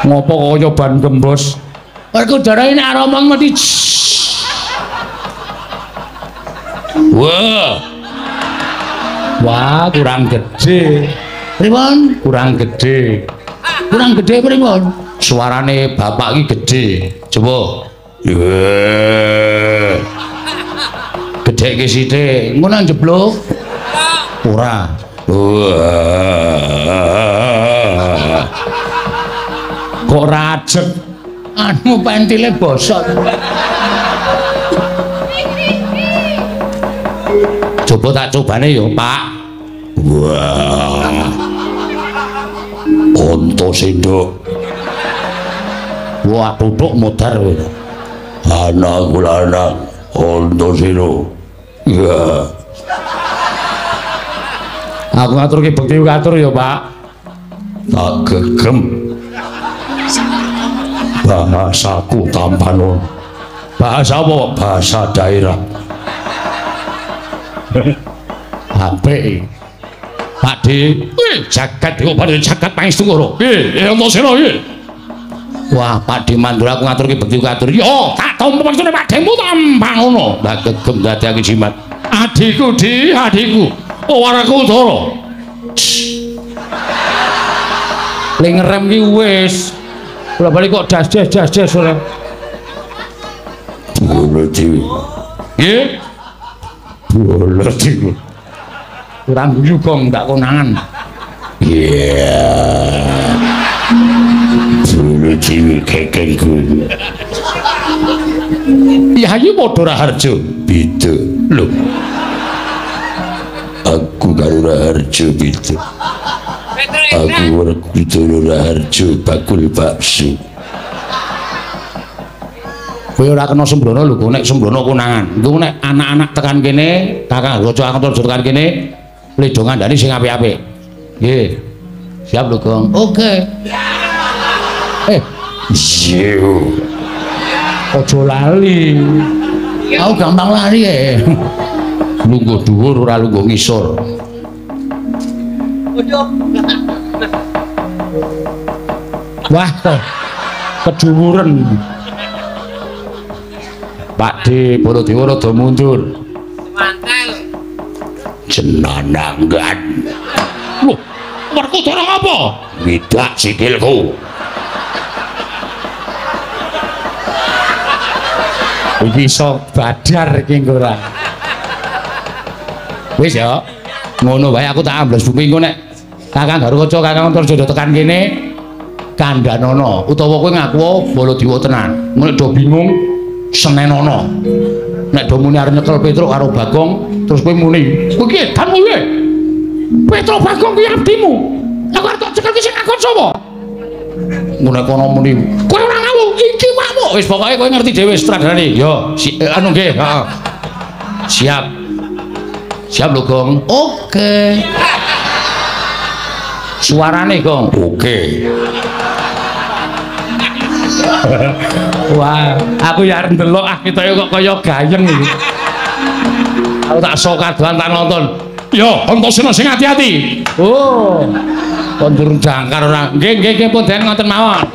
Speaker 2: ngopo kaya ban gembos Werkudara ini arep omong mesti wah kurang gede pripun kurang gede pripun suarane bapak iki gede coba gede iki sithik ngono njeblok ora kok rajek anu pentile bosok coba tak cobane yo Pak wah Antasena wah tutuk modar anak kula anak Antasena ya aku ngaturke bekti katur ya Pak tak gegem bahasaku tampanon bahasa apa bahasa daerah apik Pakde jagat kok padha jagat pangestu karo Antasena wah Pakde mandura aku ngaturke bekti katur yo tak tampa maksudne Pakdemu tampang ngono tak gegem dadi jimat adikku Werkudara ling ngerem ki wis bola balik kok das ora Baladewa nggih Baladewa kurang juga ndak konangan iya Baladewa kekengku Yayu padha Raharja beda lho aku karo Raharja beda aku Werkudara Raharja bakul bakso kowe ora kena sembrono lho nek sembrono konangan engko nek anak-anak tekan kene Kakang Raja Antasena tekan kene Ledo ngandani sing apik-apik nggih siap lho Gong oke yo aja lali aku gampang lali lungguh dhuwur ora lungguh ngisor Wah, kedhuwuren. Pak D, Baladewa rada mundur.
Speaker 3: Mantel.
Speaker 2: Jenanangan. Loh, Werkudara apa? Ngidak sikilku. Iki iso badar iki ora. Wis ya. Ngono wae aku tak ambles bumi engko nek Kakang Garukaca Kakang Antarjodo tekan kene kandhanono utawa kowe ngaku Baladewa tenan. Nek do bingung senenono. Nek do muni arep nyekel Petruk karo Bagong terus kowe muni, "Kowe iki edan kowe." Petruk Bagong kuwi abdimu. Aku arep tak cekel ki sing akon sapa? Ngono kono muni, "Kowe ora ngawuh iki wamu." Wis pokoke kowe ngerti dhewe sutradarane. Yo, anu nggih, heeh. Siap. Siap lho, Gong. Oke. Suarane, Gong. Oke. Wah, aku ya arep ndelok ketoke kok kaya gayeng iki. Aku tak sok kadoan tak nonton. Yo, Antasena sing ati-ati. Oh. Kon durung jangkar ora. Nggih, pun den ngoten mawon.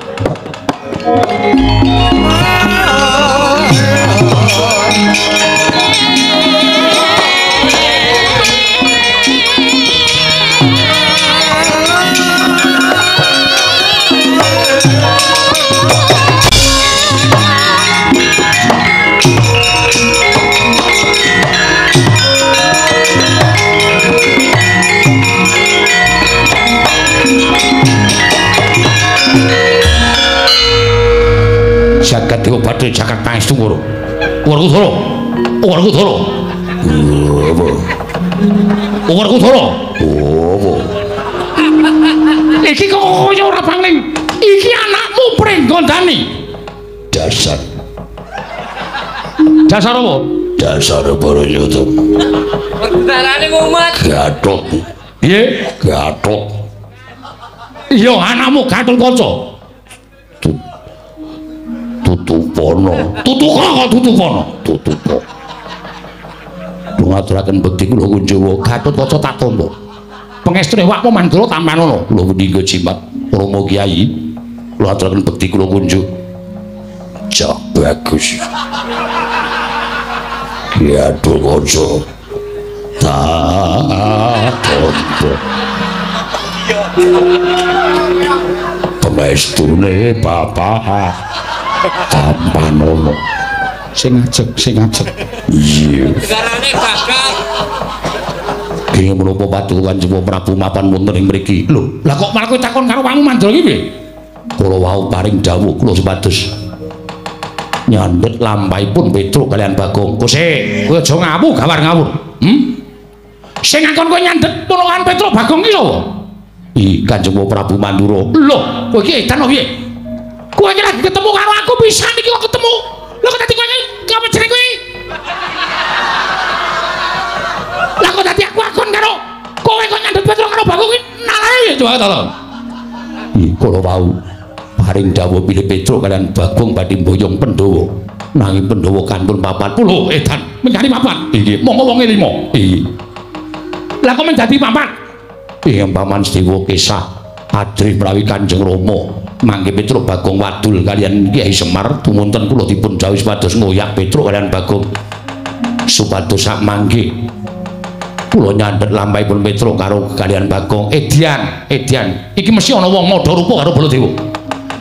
Speaker 2: Jagat Dewa Bathara jagat pangestu karo. Werkudara. Werkudara. Apa? Werkudara. Apa? Iki kok kaya ora pangling. Iki anakmu Pringgondani. Dasar. Dasar apa? Dasar Barayuda.
Speaker 3: Werkudarane ngumet.
Speaker 2: Gathuk. Piye? Gathuk. Iya anakmu Gatotkaca. Tutupono. Tutupo. Ngaturaken bekti kula Kunjawa Gatotkaca tak tampa. Pangestune wakmu Mandura tampanono. Kula mendika jimat Rama Kyai. Kula aturaken bekti kula Kunjawa. Jak bagus. Gatotkaca tak tampa. Pangestune bapak tampanono. Sing ajeg. Iya.
Speaker 3: Garane bakal.
Speaker 2: Ing menapa patuhan Kanjeng Prabu mapan wonten ing mriki. Lho, lah kok malah kowe takon karo wamu Mandra iki piye? Kula wau paring dawuh kula supados nyandhet lampahipun Petruk kalian Bagong. Kose, kowe aja ngawur gawar ngawur. Sing ngakon kowe nyandhet tulungan Petruk Bagong iki sapa? Kanjeng Prabu Mandura. Lho, kowe iki edan piye? Kowe iki lagi ketemu karo aku pisan iki kok ketemu. Lho kok dadi kowe kamu jeneng kowe? Lah kok dadi aku akon karo kowe kok nyandhet Petruk karo Bagong iki nalae coba to. Kula wau paring dawuh pilih Petruk kalian Bagong badhe mboyong Pandhawa. Nanging Pandhawa kantun papat. Lho edan menjadi papat. Nggih, monggo wonge 5. Nggih. Lah kok menjadi papat? Paman Dewa Kesah adri prawi Kanjeng Rama mangke Petruk Bagong wadul kalian Kyai Semar tumunten kula dipun dawuh supados ngoyak Petruk kalian Bagong supados sak mangke kula nyandhet lampahipun Petruk karo kalian Bagong. Edian iki mesti ana wong madha rupa karo Baladewa.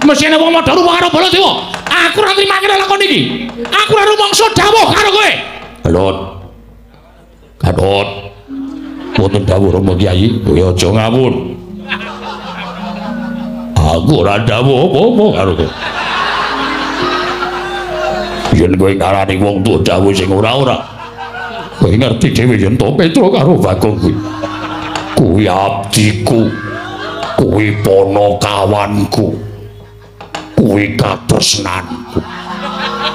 Speaker 2: Mesti ana wong madha rupa karo Baladewa. Aku ora nrimake lakon iki. Aku ora rumangsa dawuh karo kowe. Gatot wonten dawuh Rama Kyai, kowe aja ngawur. Aku ora dawuh apa-apa karo kowe. Yen kowe ngarani wong tuwa dawuh sing ora-ora, kowe ngerti dhewe yen to Petruk karo Bagong kuwi. Kuwi abdiku, kuwi ponokawanku, kuwi katresnanku.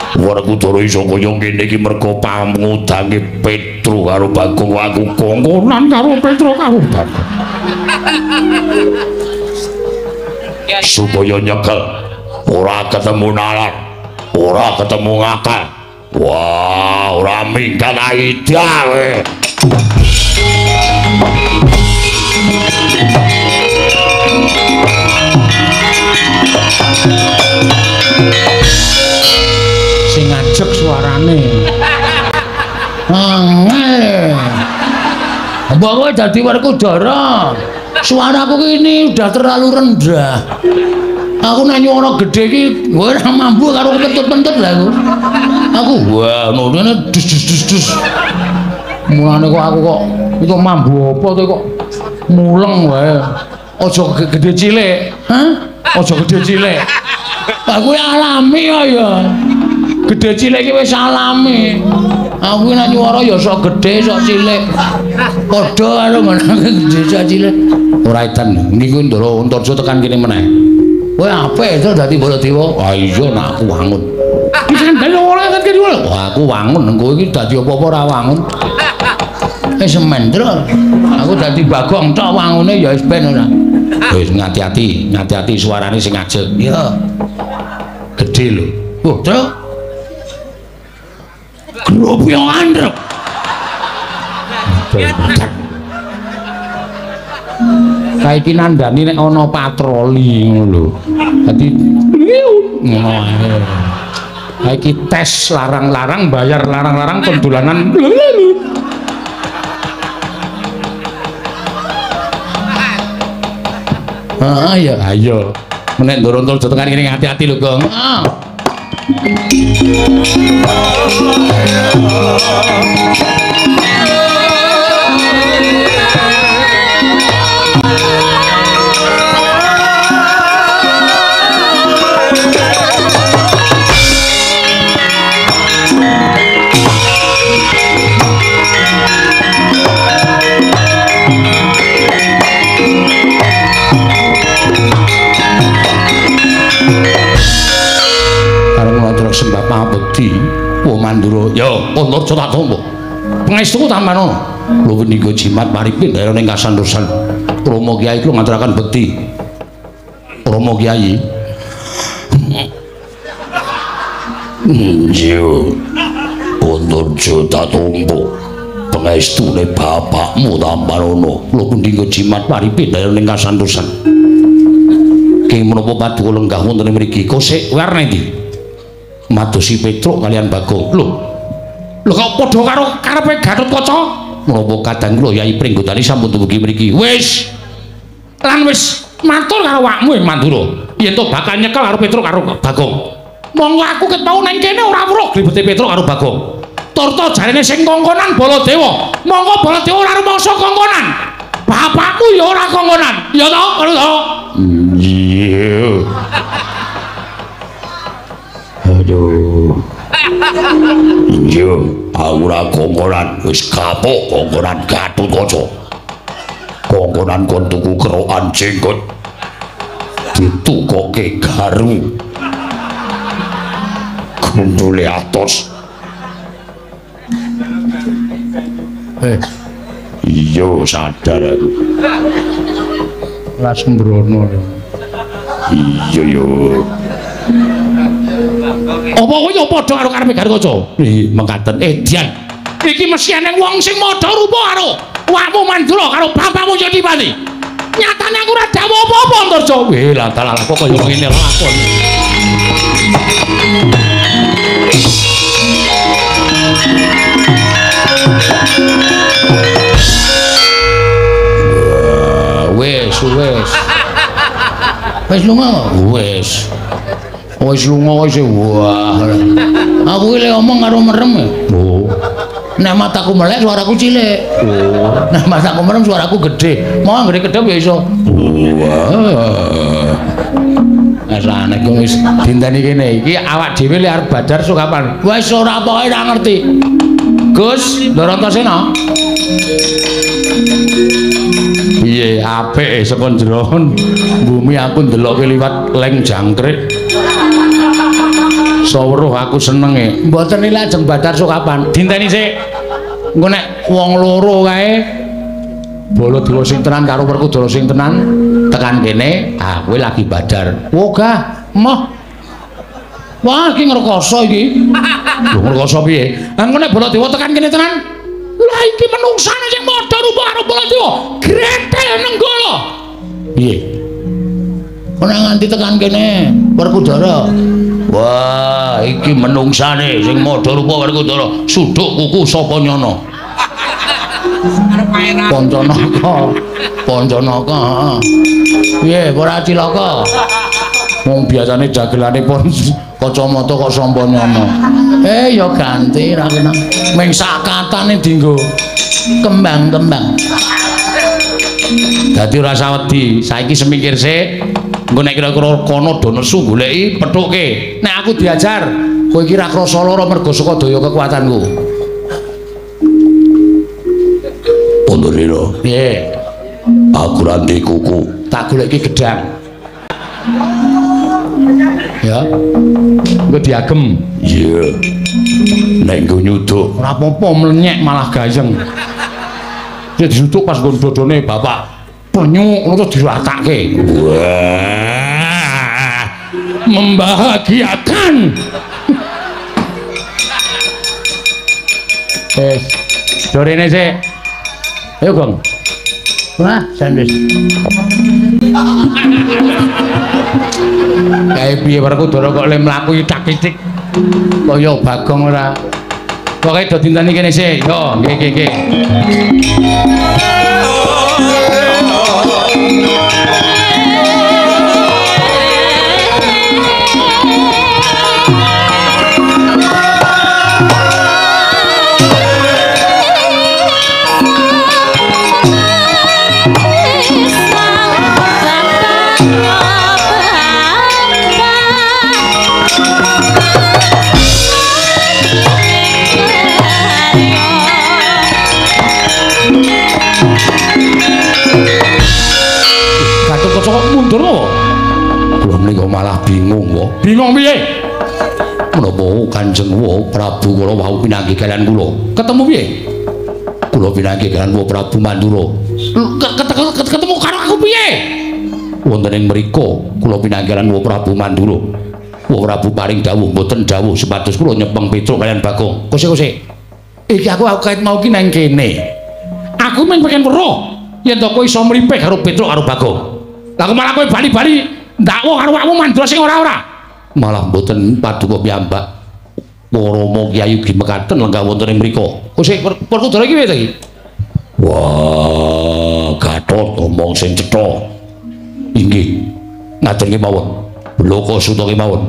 Speaker 2: Werkudara iso kaya ngene iki merga pamudange Petruk karo Bagong, aku kongkonan karo Petruk karo Bagong. Supaya nyekel ora ketemu nalar, ora ketemu ngakal. Wah, ora minggat aida kowe.
Speaker 1: Sing ngajek suarane. Angel. Mbok kowe dadi Werkudara. Suaraku ini udah terlalu rendah. Aku nek nyuara gedhe iki ora mampu karo kentut-kentut lha aku. Aku wah ngene dus. Mulane kok aku kok iku mambu apa to kok muleng wae. Aja gedhe cilik, hah? Aja gedhe cilik. Aku alami ya. Gedhe cilik iki wis alami. Aku nek nyuara ya sok gedhe sok cilik. Padha karo menake gedhe sok cilik. Ora edan niku Ndara Antarja tekan kene meneh. Kowe apik to dadi Baladewa? Ah iya nak aku wangun. Iki sandal ora kan kene. Wah aku wangun kowe iki dadi apa-apa ora wangun. Semendra. Aku dadi Bagong tok wangune ya wis ben ora. Wis ngati-ati suarane sing ajeg. Iya. Gedhe lho. Oh, Cuk. Grup yo andrek. Saiki nandani nek ana patroli ngono lho. Dadi ngono ae. Saiki tes larang-larang bayar larang-larang pendolanan. Ya ayo. Menek Ndara Antarja tekan kene hati-hati lho, Gong. Sembah pabekti wa Mandura ya Antarja tak tampa pangestuku tampanono lho menika jimat maripin daerane kasantosan Rama Kyai kula ngaturaken bekti Rama Kyai yo Antarja tak tampa pangestune bapakmu tampanono lho menika jimat maripin daerane kasantosan ki menapa paduka lenggah wonten mriki kosek warna iki madosi Petruk kalian Bagong. Lho kok padha karo karepe Gatotkaca? Menapa kadang kula Yai Pringgotani sampun dumugi mriki. Wis. Lan wis matur karo awakmu Mandura. Yen to bakal nyekel karo Petruk karo Bagong. Monggo aku ket mau nang kene ora weruh glebete Petruk karo Bagong. Turta jarene sing kongkonan Baladewa. Monggo Baladewa ora rumangsa kongkonan. Bapakmu ya ora kongkonan. Ya to, ngono to? Iya. Aduh. Iya, aku ora kongkonan, wis kapok kongkonan Gatotkaca. Kongkonan kon tuku kerokan jenggot. Ditukoke garu. Gundule atos. Iya, sadar aku. Lah sembrono. Iya yo. Apa kowe yo padha karo karepe Gatotkaca? Mengkaten. Dian. Iki mesti ana wong sing padha rupa karo awakmu Mandura karo bapakmu Yadipati. Nyatane aku ora dawa apa-apa Antarja. Lah dalah kok kaya ngene lakon. Wis lunga. Wis lunga wis wah. Aku iki lek omong karo merem. Oh. Nek mataku melek suaraku cilik. Oh. Nek mataku merem suaraku gede. Mau gede kedep ya iso. Wah. Asane ku wis dinteni kene iki awak dhewe lek arep badar sok kapan? Wis ora pokoke ora ngerti. Gus, Ndara Antasena. Piye apik saka njero bumi aku ndeloke liwat leng jangkrik. Saweruh aku senenge. Mboten iki lajeng badar sok kapan? Dinteni sik. Engko nek wong loro kae Baladewa sing tenan karo Werkudara sing tenan tekan kene, kowe lagi badar. Wogah, moh. Wah, iki ngrekoso iki. Lho ngrekoso piye? Engko nek Baladewa tekan kene tenan, lah iki menungsane sing padha rupa karo Baladewa. Gretel nenggala. Piye? ora nganti tekan kene Werkudara.
Speaker 2: Wah, iki menungsane sing madha rupa Werkudara. Suduk kuku sapa nyono?
Speaker 1: Pancanaka. Pancanaka. Piye ora cilaka? Wong biasane jagelanipun kacamata kok sampanyana. Ya ganti ra kena. Ming sakatane dienggo kembang-kembang.
Speaker 2: Dadi ora usah wedi, saiki semikir sik. Engko nek kira-kira kono do nesu goleki pethuke.
Speaker 1: Nek aku diajar, kowe iki ra krasa lara mergo saka daya kekuatanku.
Speaker 2: Pondoriro.
Speaker 1: Piye?
Speaker 2: Aku ra ndek kuku.
Speaker 1: Tak goleki gedang. Ya. Engko diagem.
Speaker 2: Iya. Nek nggo nyuduk
Speaker 1: Ora apa-apa mlenyek malah gayeng. Ya disutuk pas nggon dodone bapak. Penyuk ngono terus diratake.
Speaker 2: wah,
Speaker 1: Membahagiakan. Dorene sik. Ayo, Gong. Wah, sandwich. Kae piye Werkudara kok le mlaku itak-itik. Kaya Bagong ora. Pokoke do dinteni kene sik. Yo, nggih. Kok mundur apa?
Speaker 2: kula menika malah bingung wae.
Speaker 1: Bingung piye?
Speaker 2: Menapa Kanjeng Prabu kula wau pinanggih kalian kula?
Speaker 1: Ketemu piye?
Speaker 2: Kula pinanggih kalian Prabu Mandura.
Speaker 1: Ketemu karo aku piye?
Speaker 2: Wonten ing mriku kula pinanggih kalian Prabu Mandura. Prabu paring dawuh mboten dawuh supados kula nyepeng Petruk kalian Bagong.
Speaker 1: Kose. Iki aku kait mau ki nang kene. Aku mung pengen weruh yen to kowe iso mripih karo Petruk karo Bagong. Lah kok malah kowe bali-bali ndakwa karo awakmu Mandura sing ora-ora.
Speaker 2: Malah mboten paduka piyambak. Rama Kyai ugi mekaten lenggah wonten ing mriku.
Speaker 1: Kose Werkudara iki piye to iki?
Speaker 2: Wah, Gatot omong sing cetha. Inggih. Ngaten kemawon. Bloko Suta kemawon.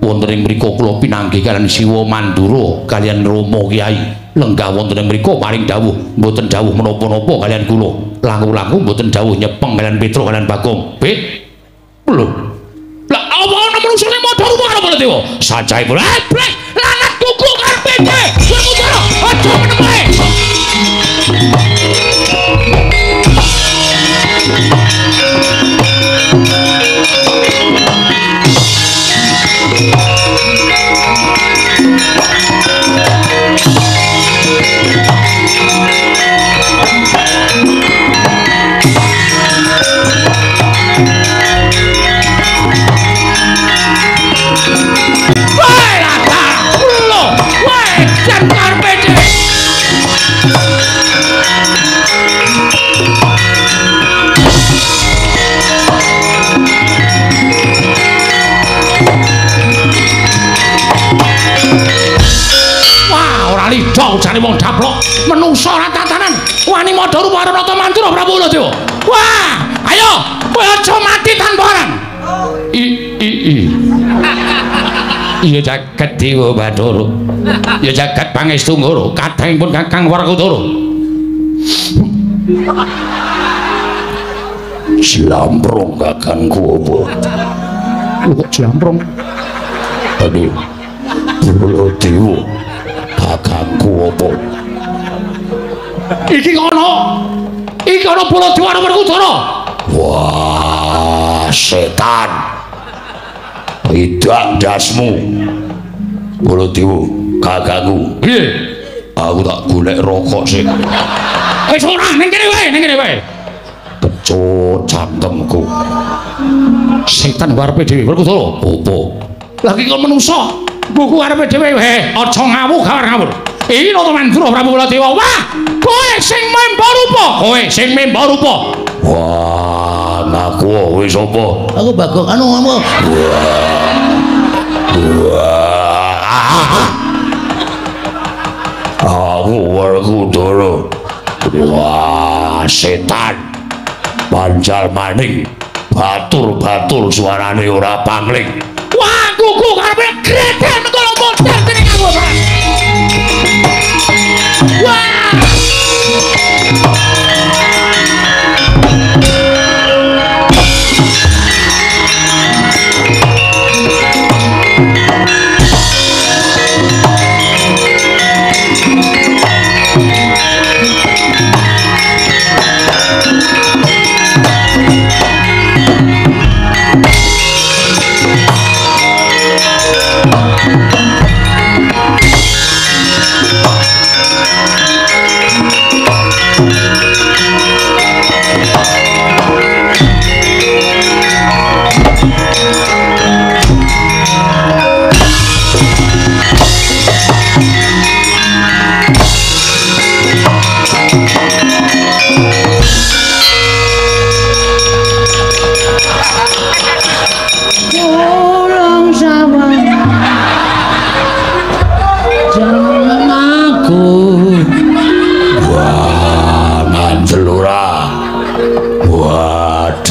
Speaker 2: Wonten ing mriku kula pinanggih kalian Siwa Mandura kalian Rama Kyai. Lenggah wonten ing mriku paring dawuh, mboten dawuh menapa-napa kalian kula. Langkung-langkung mboten dawuh nyepeng kalian Petruk kalian Bagong. Lho. Lah apa ana manungsa ning madha rupa karo Baladewa? Sajaipun blek lanat kuku karpete. Werkudara, aja menewe. Lidah jane wong dablok menungsa ora tatanan wani madha rupa Rata Mandura Prabu Baladewa. Wah, ayo kowe aja mati tanpa aran. Iya jagat Dewa Bathara. Ya jagat pangestu ngoro kadangipun Kakang Werkudara. Slamprong kakangku apa?
Speaker 1: Kok slamprong?
Speaker 2: Aduh. Baladewa. Kakangku apa?
Speaker 1: Iki kono Baladewa karo Werkudara.
Speaker 2: Wah, setan. Tidak dasmu. Baladewa, kakangku.
Speaker 1: Piye?
Speaker 2: Aku tak golek rokok sik.
Speaker 1: Wis ora ning kene wae.
Speaker 2: Kecut cangkemku.
Speaker 1: Setan karepe dhewe Werkudara.
Speaker 2: Apa?
Speaker 1: Lagi kok menungsa buku karepe dhewe wae. Aja ngawur. Iki Rata Mandura Prabu Baladewa. Wah, kowe sing memba rupa.
Speaker 2: Wah, ngaku kowe sapa?
Speaker 1: Aku Bagong anu ngomong.
Speaker 2: Aku Werkudara. Wah, setan. Panjal maning. Batur-batur suarane ora pangling.
Speaker 1: Wah, kuku kabeh greten karo modar dening aku, Pak. Wah!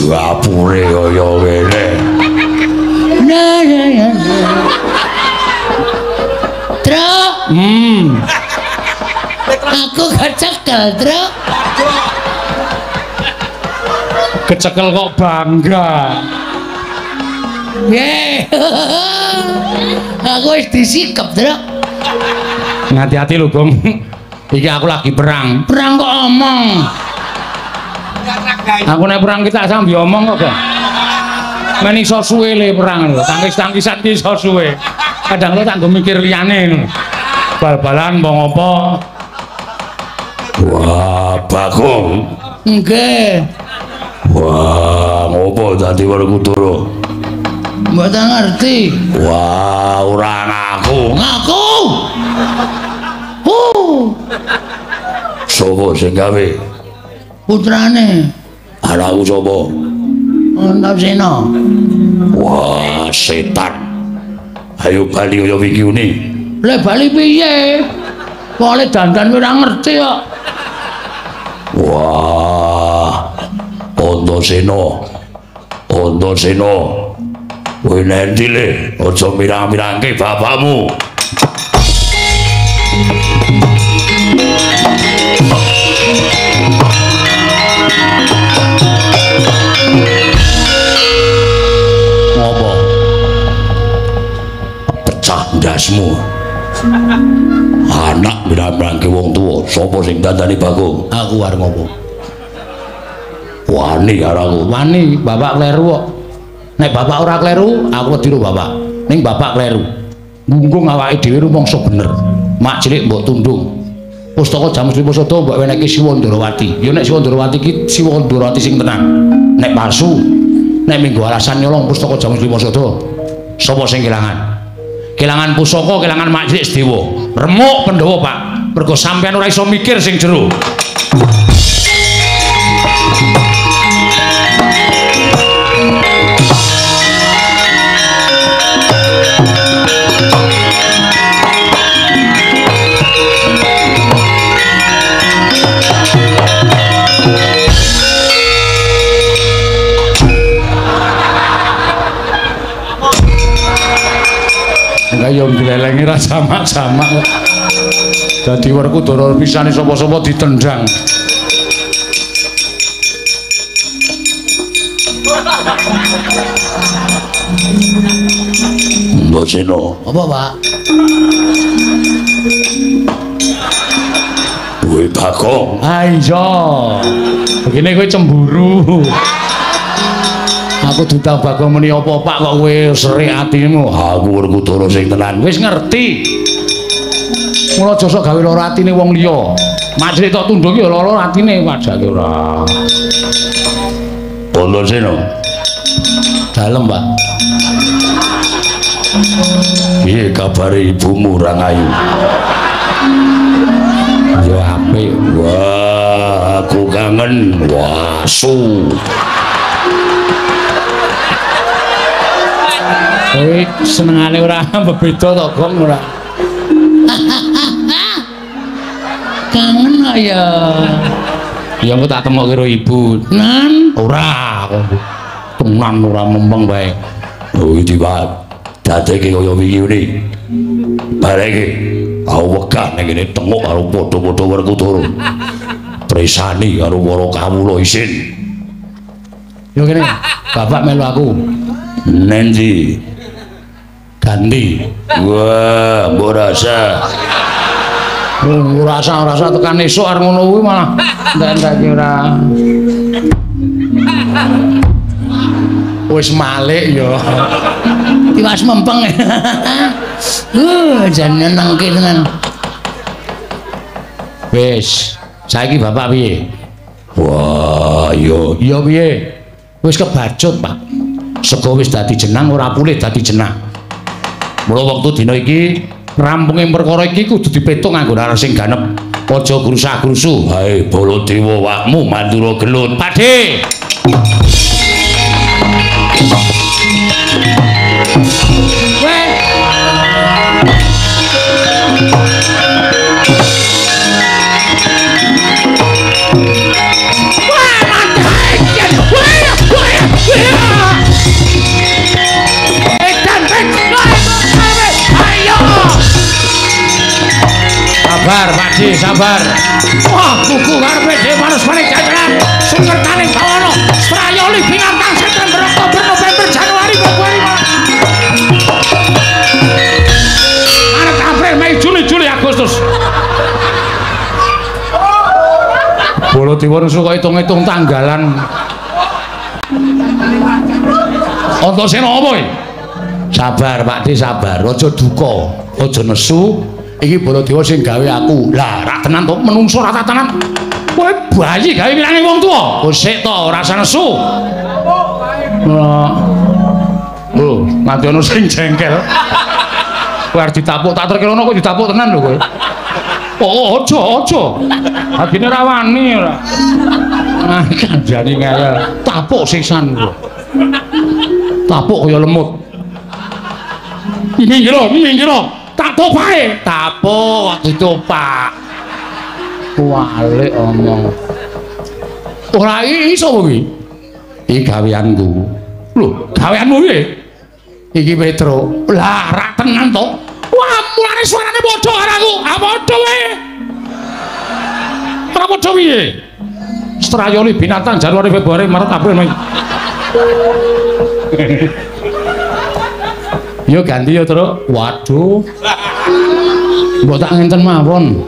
Speaker 2: Apure kaya ngene.
Speaker 1: Truk. Aku kecekel, Truk.
Speaker 2: Kecekel kok bangga.
Speaker 1: Ye. Aku wis disikep, Truk.
Speaker 2: Hati-hati lho, Gong. Iki aku lagi perang.
Speaker 1: Perang kok omong.
Speaker 2: Aku nek perang kita sambil omong kok, Bang. Men iso suwe le perang lho. Tangkis-tangkisan ki iso suwe. Kadang lo tak nggo mikir liyane lho. Bal-balan mbong apa? Wah, Bagong.
Speaker 1: Nggih.
Speaker 2: Wah, ngopo dadi Werkudara?
Speaker 1: Mboten ngerti.
Speaker 2: Wah, ora ngaku.
Speaker 1: Ngaku.
Speaker 2: Sopo sing gawe?
Speaker 1: Putrane.
Speaker 2: Anakku sapa?
Speaker 1: Antasena.
Speaker 2: Wah, setan. Ayo bali kaya wingi uni.
Speaker 1: Lah bali piye? Pole dandan ora ngerti kok.
Speaker 2: Wah. Antasena. Antasena. Kowe nendi le? Aja mirang-mirangke bapakmu. Ngopo? Pecah ndasmu. Anak mirang-mirangke wong tuwa, sapa sing dandani Bagong?
Speaker 1: Aku arep ngopo?
Speaker 2: Wani karo
Speaker 1: Wani, bapak kleru kok. Nek bapak ora kleru, aku wedi karo bapak. Ning bapak kleru. Ngunggung awake dhewe rumangsa bener. Mak cilik mbok tundung. Pustaka Jamus Liposada mbok weneki Siwa Ndarawati. Ya nek Siwa Ndarawati ki Siwa Ndarawati sing tenan. Nek palsu, nek minggu alasan nyolong pustaka Jamus Liposada, sapa sing kelangan? Kelangan pusaka, kelangan Mak Cilik Sedewa. Remuk Pandhawa, Pak. Mergo sampean ora iso mikir sing jero. Enggak yo nglelengi ra jamak-jamak. Dadi Werkudara pisane sapa-sapa ditendang. Antasena. Apa, Pak?
Speaker 2: Kowe Bagong.
Speaker 1: Ah iya. Begini kowe cemburu. Aku duta Bagong muni apa Pak kok kowe serik atimu.
Speaker 2: Aku Werkudara sing tenan.
Speaker 1: Wis ngerti. Mula aja sok gawe lara atine wong liya. Mak Cilik tok tunduk ya lara atine wajake ora.
Speaker 2: Antasena.
Speaker 1: Dalem, Pak.
Speaker 2: Piye kabare ibumu Rangayu?
Speaker 1: Ya apik.
Speaker 2: Wah, aku kangen. Wah, su.
Speaker 1: Kowe senengane ora bebeda to, Gong ora. Kangen ya. Ya engko tak temokke karo ibu. Nan ora tenan ora mempeng bae.
Speaker 2: Oh iki wae. Dadeke kaya wingi ngene. Bareke aku wegah ning kene tengok karo padha-padha Werkudara. Tresani karo para kawula isin.
Speaker 1: Yo kene, bapak melu aku.
Speaker 2: Nendi
Speaker 1: Ganti.
Speaker 2: wah mbok rasa
Speaker 1: Rasa tekan esuk arep ngono kuwi malah ndak kira. Wis malik yo. Tiwas mempeng. Jan nyenengke tenan. Wis, saiki bapak piye?
Speaker 2: wah yo
Speaker 1: Iya piye? Wis kebacut, Pak. Sego wis dadi jenang ora pulih dadi jenah. Mula wektu dina iki rampunge perkara iki kudu dipetung nganggo nalar sing ganep. Aja grusah-grusu.
Speaker 2: hae Baladewa wakmu Mandura gelut.
Speaker 1: Pakde. Sabar, Pakde, sabar. Wah, buku karepe dhewe manis-manis jajaran. Sing ngertane bawana. Strayoli binatang September, Oktober, November, Januari, Februari, Maret. Maret, April, Mei, Juli, Agustus. Baladewa suka hitung-hitung tanggalan. Antasena apa iki? Sabar, Pakde, sabar. Aja duka, aja nesu. Iki Baladewa sing gawe aku. Lah, ra tenan to, menungso ra tenan. Kowe bayi gawe pirange wong tuwa. Oh, sik to, ora usah nesu. Oh, nganti ono sing jengkel. Kowe arep ditapuk, tak terkirono kok ditapuk tenan lho kowe. Oh, aja. Adine ra wani ora. Ah, kanjani ngayal. Tapuk sisan kok. Tapuk kaya lemut. Minggir. Tak topae. Tapuk ditopak. Walik omong. Ora iso kuwi. Iki gaweanku. Lho, gaweanmu piye? Iki Petro. Lah, ra tenan to. Wah, mulane suarane padha karo aku. Ah padha wae. Ora padha piye? Strayoli binatang Januari, Februari, Maret, April, Mei. Yo ganti yo, Tru. Waduh. Mbok tak ngenten mawon.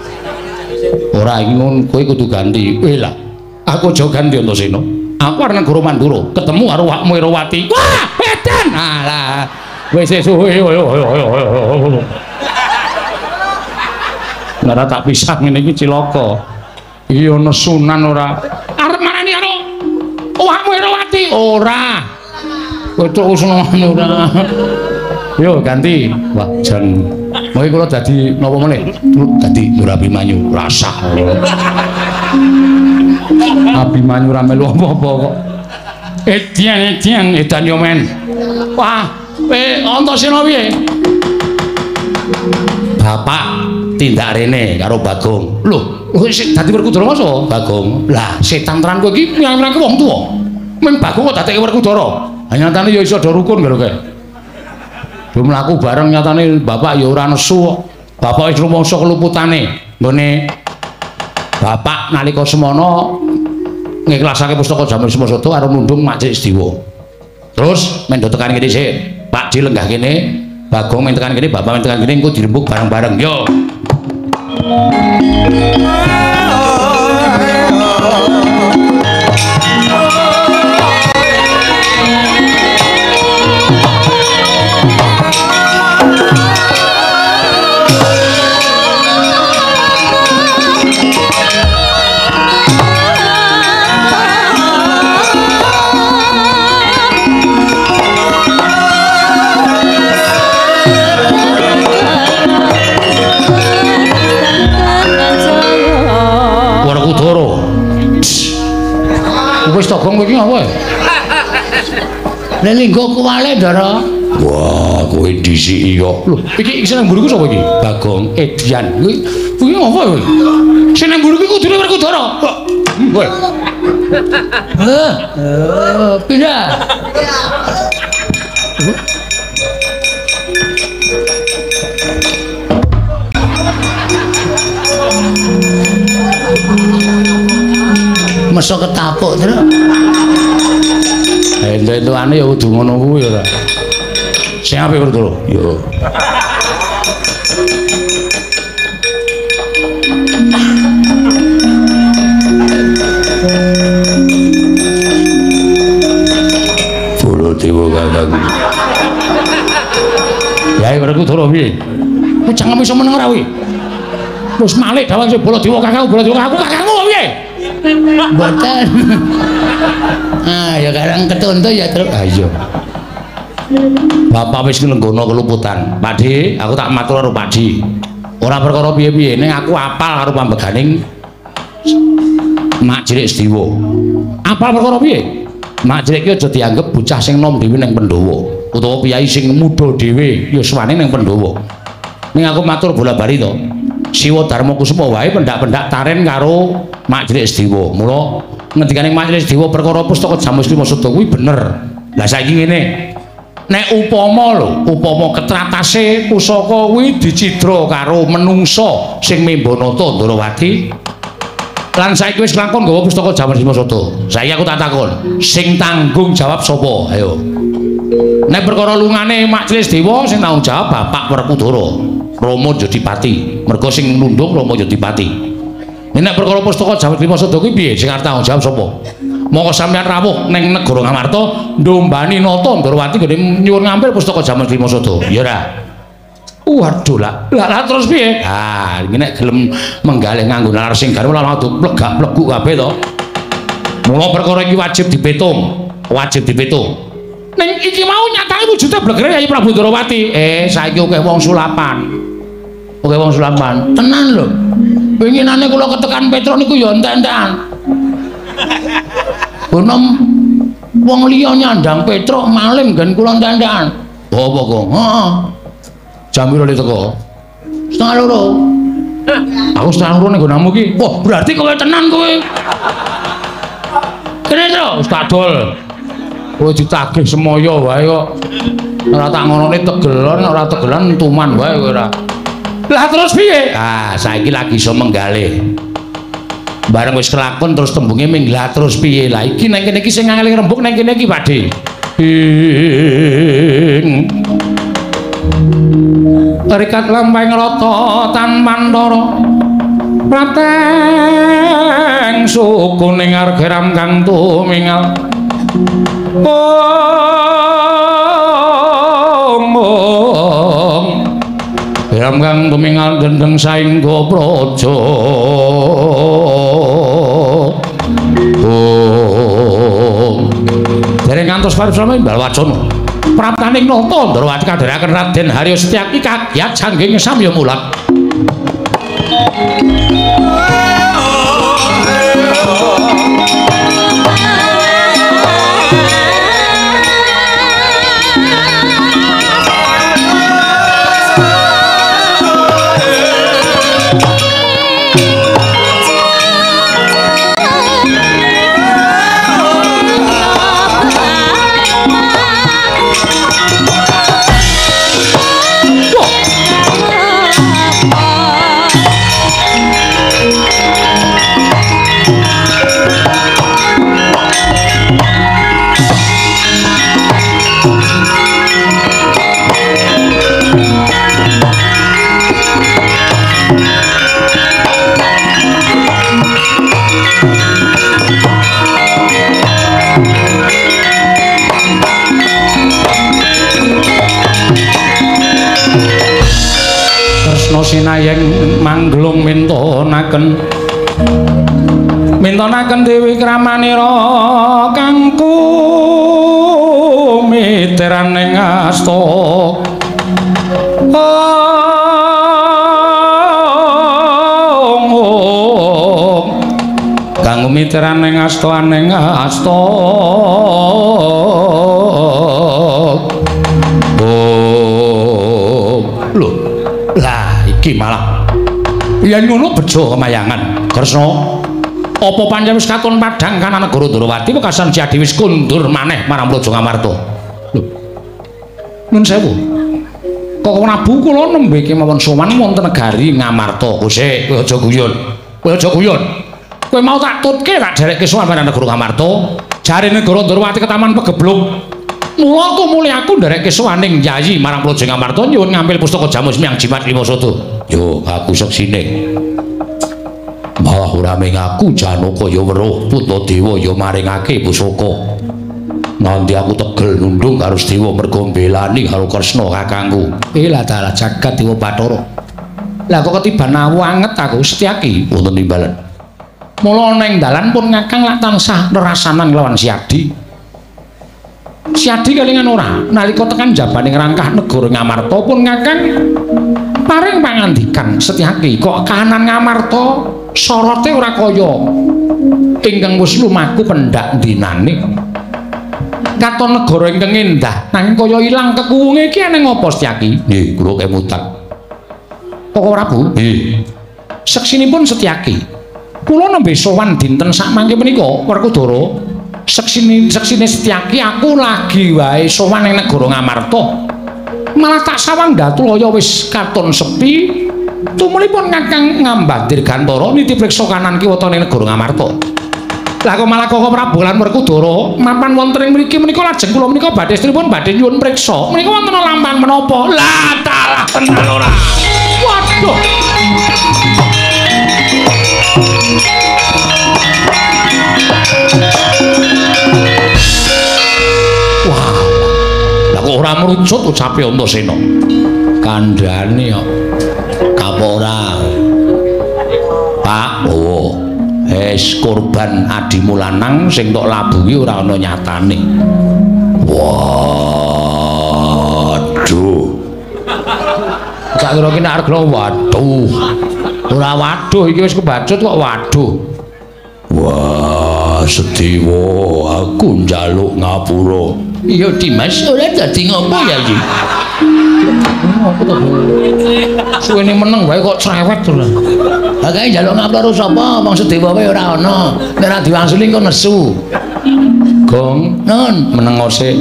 Speaker 1: Ora iki ngono, kowe kudu ganti. Lah, aku aja ganti Antasena. Aku arep nang Guru Mandura, ketemu karo wakmu Erawati. Wah, edan. Alah. Wis suwe yo. Ora tak pisah ngene iki cilaka. Iki ana sunan ora. Arep marani karo wakmu Erawati. Ora. Kowe terus ngono ora. Yo ganti. Wah, jan mulai kula dadi napa meneh? Dadi Nur Abimanyu rasah. Abimanyu ra melu apa-apa kok. Etian edan yo men. Wah, Antasena piye? Bapak tindak rene karo Bagong. Lho, wis dadi Werkudara masa Bagong. Lah, setan tenan kowe iki mirang-mirang wong tuwa. Men Bagong kok dadekke Werkudara. Nyatane ya iso do rukun karo kowe. Do mlaku bareng nyatane bapak ya ora nesu. Bapak wis rumangsa keluputane. Nggone bapak nalika semana ngiklasake pustaka Jamil Semosata karo nundung Majelis Dewa. Terus men do tekan kene sik. Pak Di lenggah kene, Bagong men tekan kene, bapak men tekan kene engko dirembuk bareng-bareng. Yo. Wis to Gong iki apa? Lha linggo kuwale, Ndara.
Speaker 2: Wah, kowe dhisiki kok.
Speaker 1: Lho, iki sing nang mburiku sapa iki?
Speaker 2: Bagong Edian.
Speaker 1: Kuwi ngopo kowe? Sing nang mburiku kudune Werkudara. Kowe. Pindah. Masa ketapuk terus.
Speaker 2: Ento-entokane ya kudu ngono kuwi ora.
Speaker 1: Sing apik Werkudara.
Speaker 2: Yo. Bolo dewa kakang.
Speaker 1: Ya Werkudara piye? Kowe jangan iso meneng ora kuwi. Wis malih dawuh sing bola dewa kakang, aku kakangmu kok piye? Mboten. Ah, ya karang ketonto ya terus.
Speaker 2: Ah iya. Bapak wis nglenggono keluputan. Pakdi, aku tak matur karo Pakdi. Ora perkara piye-piye, ning aku apal karo pambeganing Mak Jrik Sediwa.
Speaker 1: Apal perkara piye?
Speaker 2: Mak Jrik ki aja dianggep bocah sing nom dhewe ning Pandhawa, utawa piyai sing muda dhewe ya suwane ning Pandhawa. Ning aku matur bola-bali to. Siwa Darma Kusuma wae pendak-pendak taren karo Mak Jrik Sediwa. Mula ngendikane Mak Jrik Sediwa perkara pustaka Jamus Lima Sada kuwi bener. Lah saiki ngene. Nek upama ketratase pusaka kuwi dicidra karo menungsa sing Membanata Ndarawati lan saiki wis lakon nggawa pustaka Jamus Lima Sada. Saiki aku tak takon, sing tanggung jawab sapa? Ayo. Nek perkara lungane Mak Jrik Sediwa sing tanggung jawab Bapak Werkudara. Rama Jodipati, mergo sing nunduk Rama Jodipati. Nek perkara pustaka Jamus Lima Sada kuwi piye sing arep tanggung jawab sapa? Monggo sampeyan rawuh ning negara Ngamarta ndombani nata Ndarawati nggone nyuwun ngambil pustaka Jamus Lima Sada. Ya ora. Waduh lah terus piye? Ah, iki nek gelem menggalih nganggo nalar sing garwa lan plegak-pleguk kabeh to. Mula perkara iki wajib dipetung. Ning iki mau nyatane wujude blegere Kyai Prabu Ndarawati. Saiki akeh wong sulapan.
Speaker 1: Tenan lho. Winginane kula ketekan Petro niku ya entek-entekan. Bonom wong liya nyandang Petro maling gen kula entek-entekan.
Speaker 2: Apa kok?
Speaker 1: Heeh.
Speaker 2: Jam piro teko?
Speaker 1: 1:30.
Speaker 2: Aku 1:30 ning gonamu ki.
Speaker 1: Wah, berarti kowe tenan kowe. Kene to,
Speaker 2: Wis tak dol. Kowe ditagih semaya wae kok. Ora tak ngonone tegelon, ora tegelan tuman wae kowe ora.
Speaker 1: Lah terus piye?
Speaker 2: Ah, saiki lagi iso menggalih. Bareng wis kelakon terus tembunge ming lah terus piye? Lah iki nang kene iki sing ngeling rembug nang kene iki, Pakde.
Speaker 1: Rikat lampahing rata tan Pandara. Prateng suku ning argeram kang tumingal. Geram kang tumingal gendeng saengga praja. Dereng ngantos paripurna imbal wacana. Praptaning nata Ndarawati kadharaken Raden Harya Setyaki kagiat sangging samya mulat. Sinayeng manglung mintonaken Dewi Kramanira kang kumiteraning asta kang kumiteraning
Speaker 2: Oh, lho. Lah iki malah yen ngono bejo kemayangan. Kresna, apa pancen wis katon padhang kana negara Ndrawati wekasan Jati wis kundur maneh marang Praja Ngamarta? Lho. Nun sewu. Kok Prabu kula nembe kemawon sowan wonten negari Ngamarta. Kusik, kowe aja guyon. Kowe aja guyon. Kowe mau tak tutke tak derekke sowan marang negara Ngamarta. Jare negara Ndrawati ketaman pegebluk. Mula tumuli aku nderekke sowaning Yayi marang Praja Ngamarta nyuwun ngambil pustaka Jamus Miang Jimat Limasada. Yo aku seksine. Malah ora mung aku Janaka ya weruh Puntadewa ya maringake pusaka. Nanti aku tegel nundung karo Dewa merga mbelani karo Kresna kakangku. Lah dalah jagat Dewa Bathara. Lah kok ketiban awu anget aku Setyaki wonten timbalan. Mula ning dalan pun Kakang lak tansah nerasanan lawan Siadi. Siadi kalingan ora nalika tekan jabaning rangkah negara Ngamarta pun Kakang paring pangandikan Setyaki kok kahanan Ngamarta sorote ora kaya ingkang wis lumaku pendak dinane katon negara ingkang endah nanging kaya ilang kekuwunge iki ana ngopo Setyaki? Nggih kula kemutan kok ora Bu? Nggih seksinipun Setyaki kula nembe sowan dinten sakmangke menika Werkudara seksine Setyaki aku lagi wae sowan ning negara Ngamarta malah tak sawang Datulaya wis katon sepi tumulipun Kakang Ngambandir Gantara niti priksa kanan kiwata ning negara Ngamarta lah kok malah Koko Prabu lan Werkudara mapan wonten ing mriki menika lajeng kula menika badhe stripun badhe nyuwun priksa menika wonten lampahan menapa lah talah tenan ora waduh ora merucut ucape Antasena. Kandhane kok kapora. Pak, oh. Korban adimu lanang sing tok labuhi ora ana nyatane. Waduh. Sak kira ki nek arep waduh. Ora waduh iki wis kebacut kok waduh. Wah, Sedewa, aku njaluk ngapura. Iya Dimas, ora dadi ngopo ya iki? Suwene meneng wae kok cerewet to. Lah kae njaluk ngapura sapa? Wong Sedewa wae ora ana. Nek ora diwangsuli engko nesu. Gong, nun meneng sik.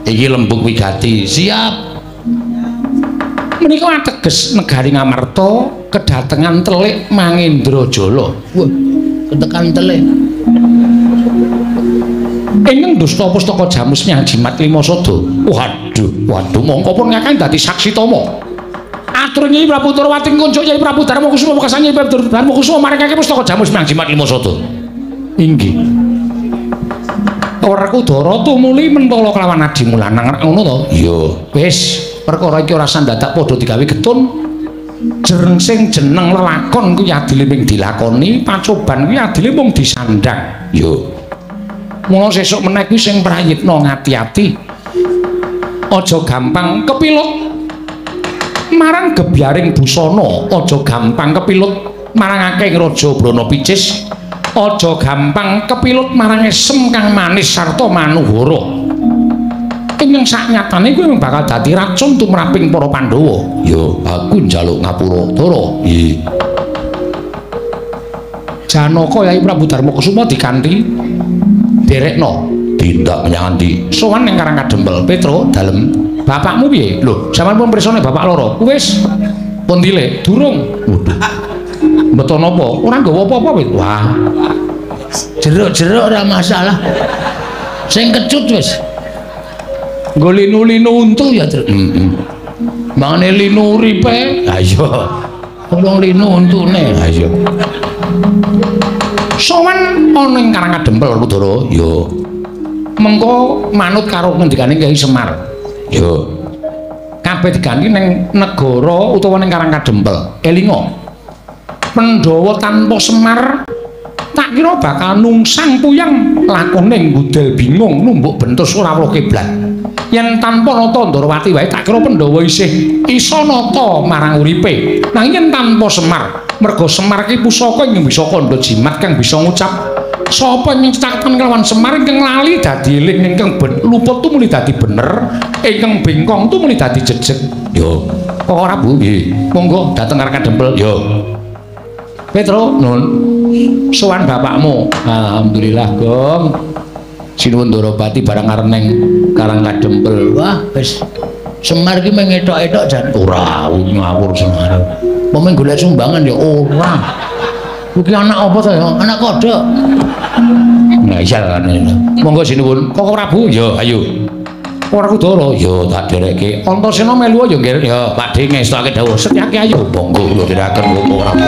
Speaker 2: Iki Lembuk Wigati, siap. Menika ateges negari Ngamarta kedatengan telik Mangindrajala. Wah, ketekan telik. Ingkang dusta pustaka Jamus Miang Jimat Limasada. Waduh, mongko pun Kakang dadi saksi tama. Atur Nyai Prabu Darmawati kunjuk Nyai Prabu Darmakusuma wekasan Nyai Prabu Darmakusuma maringake pustaka Jamus Miang Jimat Limasada. Inggih. Werkudara tumuli mentala kelawan adimu lanang ngono to? Iya. Wis, perkara iki ora sandadak padha digawe getun. Jerengsing jeneng lelakon kuwi adile ming dilakoni, pacoban kuwi adile mung disandang. Yo. Mula sesuk meneh kuwi sing prayitna ngati-ati. Aja gampang kepilut marang gebyaring busana, aja gampang kepilut marang akeh raja Brana Picis, aja gampang kepilut marang esem kang manis sarta manuhara. Ingkang saknyatane kuwi bakal dadi racun tumraping para Pandhawa. Ya, aku njaluk ngapura, Dara. Nggih. Janaka Yai Prabu Darmakusuma dikanthi derekno tindak menyang ndi? Sowan ning Karang Kadempel, Petro, dalem. Bapakmu piye? Lho, sampean pun presone bapak loro. Wis pun dilek, durung. Waduh. Mbeto napa? Ora nggawa apa-apa, Pit. Wah. Jeruk-jeruk ora masalah. Sing kecut wis. Nggo linu-linu untu ya, Tru. Mangane linu uripe. Ha iya. Wong linu untune. Ha iya. Sowan ana ing Karang Kadempel, Udara. Ya. Mengko manut karo ngendikane Kyai Semar. Ya. Kabeh diganti ning negara utawa ning Karang Kadempel. Elinga. Pandhawa tanpa Semar tak kira bakal nungsang puyang lakone nggudel bingung numbuk bentus ora weruh kiblat. Yen tanpa nata Ndrawati wae tak kira Pandhawa isih isa nata marang uripe. Nanging yen tanpa Semar, merga Semar ki pusaka ing bisa kandha jimat kang bisa ngucap
Speaker 1: sapa ingkang cekaken kelawan Semar ingkang lali dadi eling ingkang luput tu muli dadi bener ingkang bengkong tu muli dadi jejeg yo kok ora Bu nggih monggo dateng Raka Dempel yo Petro nun sowan bapakmu alhamdulillah Gong sinuwun Ndorobati barang areneng Karang Kadempel wah wis Semar ki mengetok-etok jan ora ngawur Semar momen golek sumbangan ya ora iki anak apa to ya anak kodhok nah iya kan monggo sinuwun Koko Prabu ya ayo ora kudoro ya tak dereke Antasena melu ya nggih ya Pakde ngestake dawuh setyake ayo monggo kula dherekaken Koko Prabu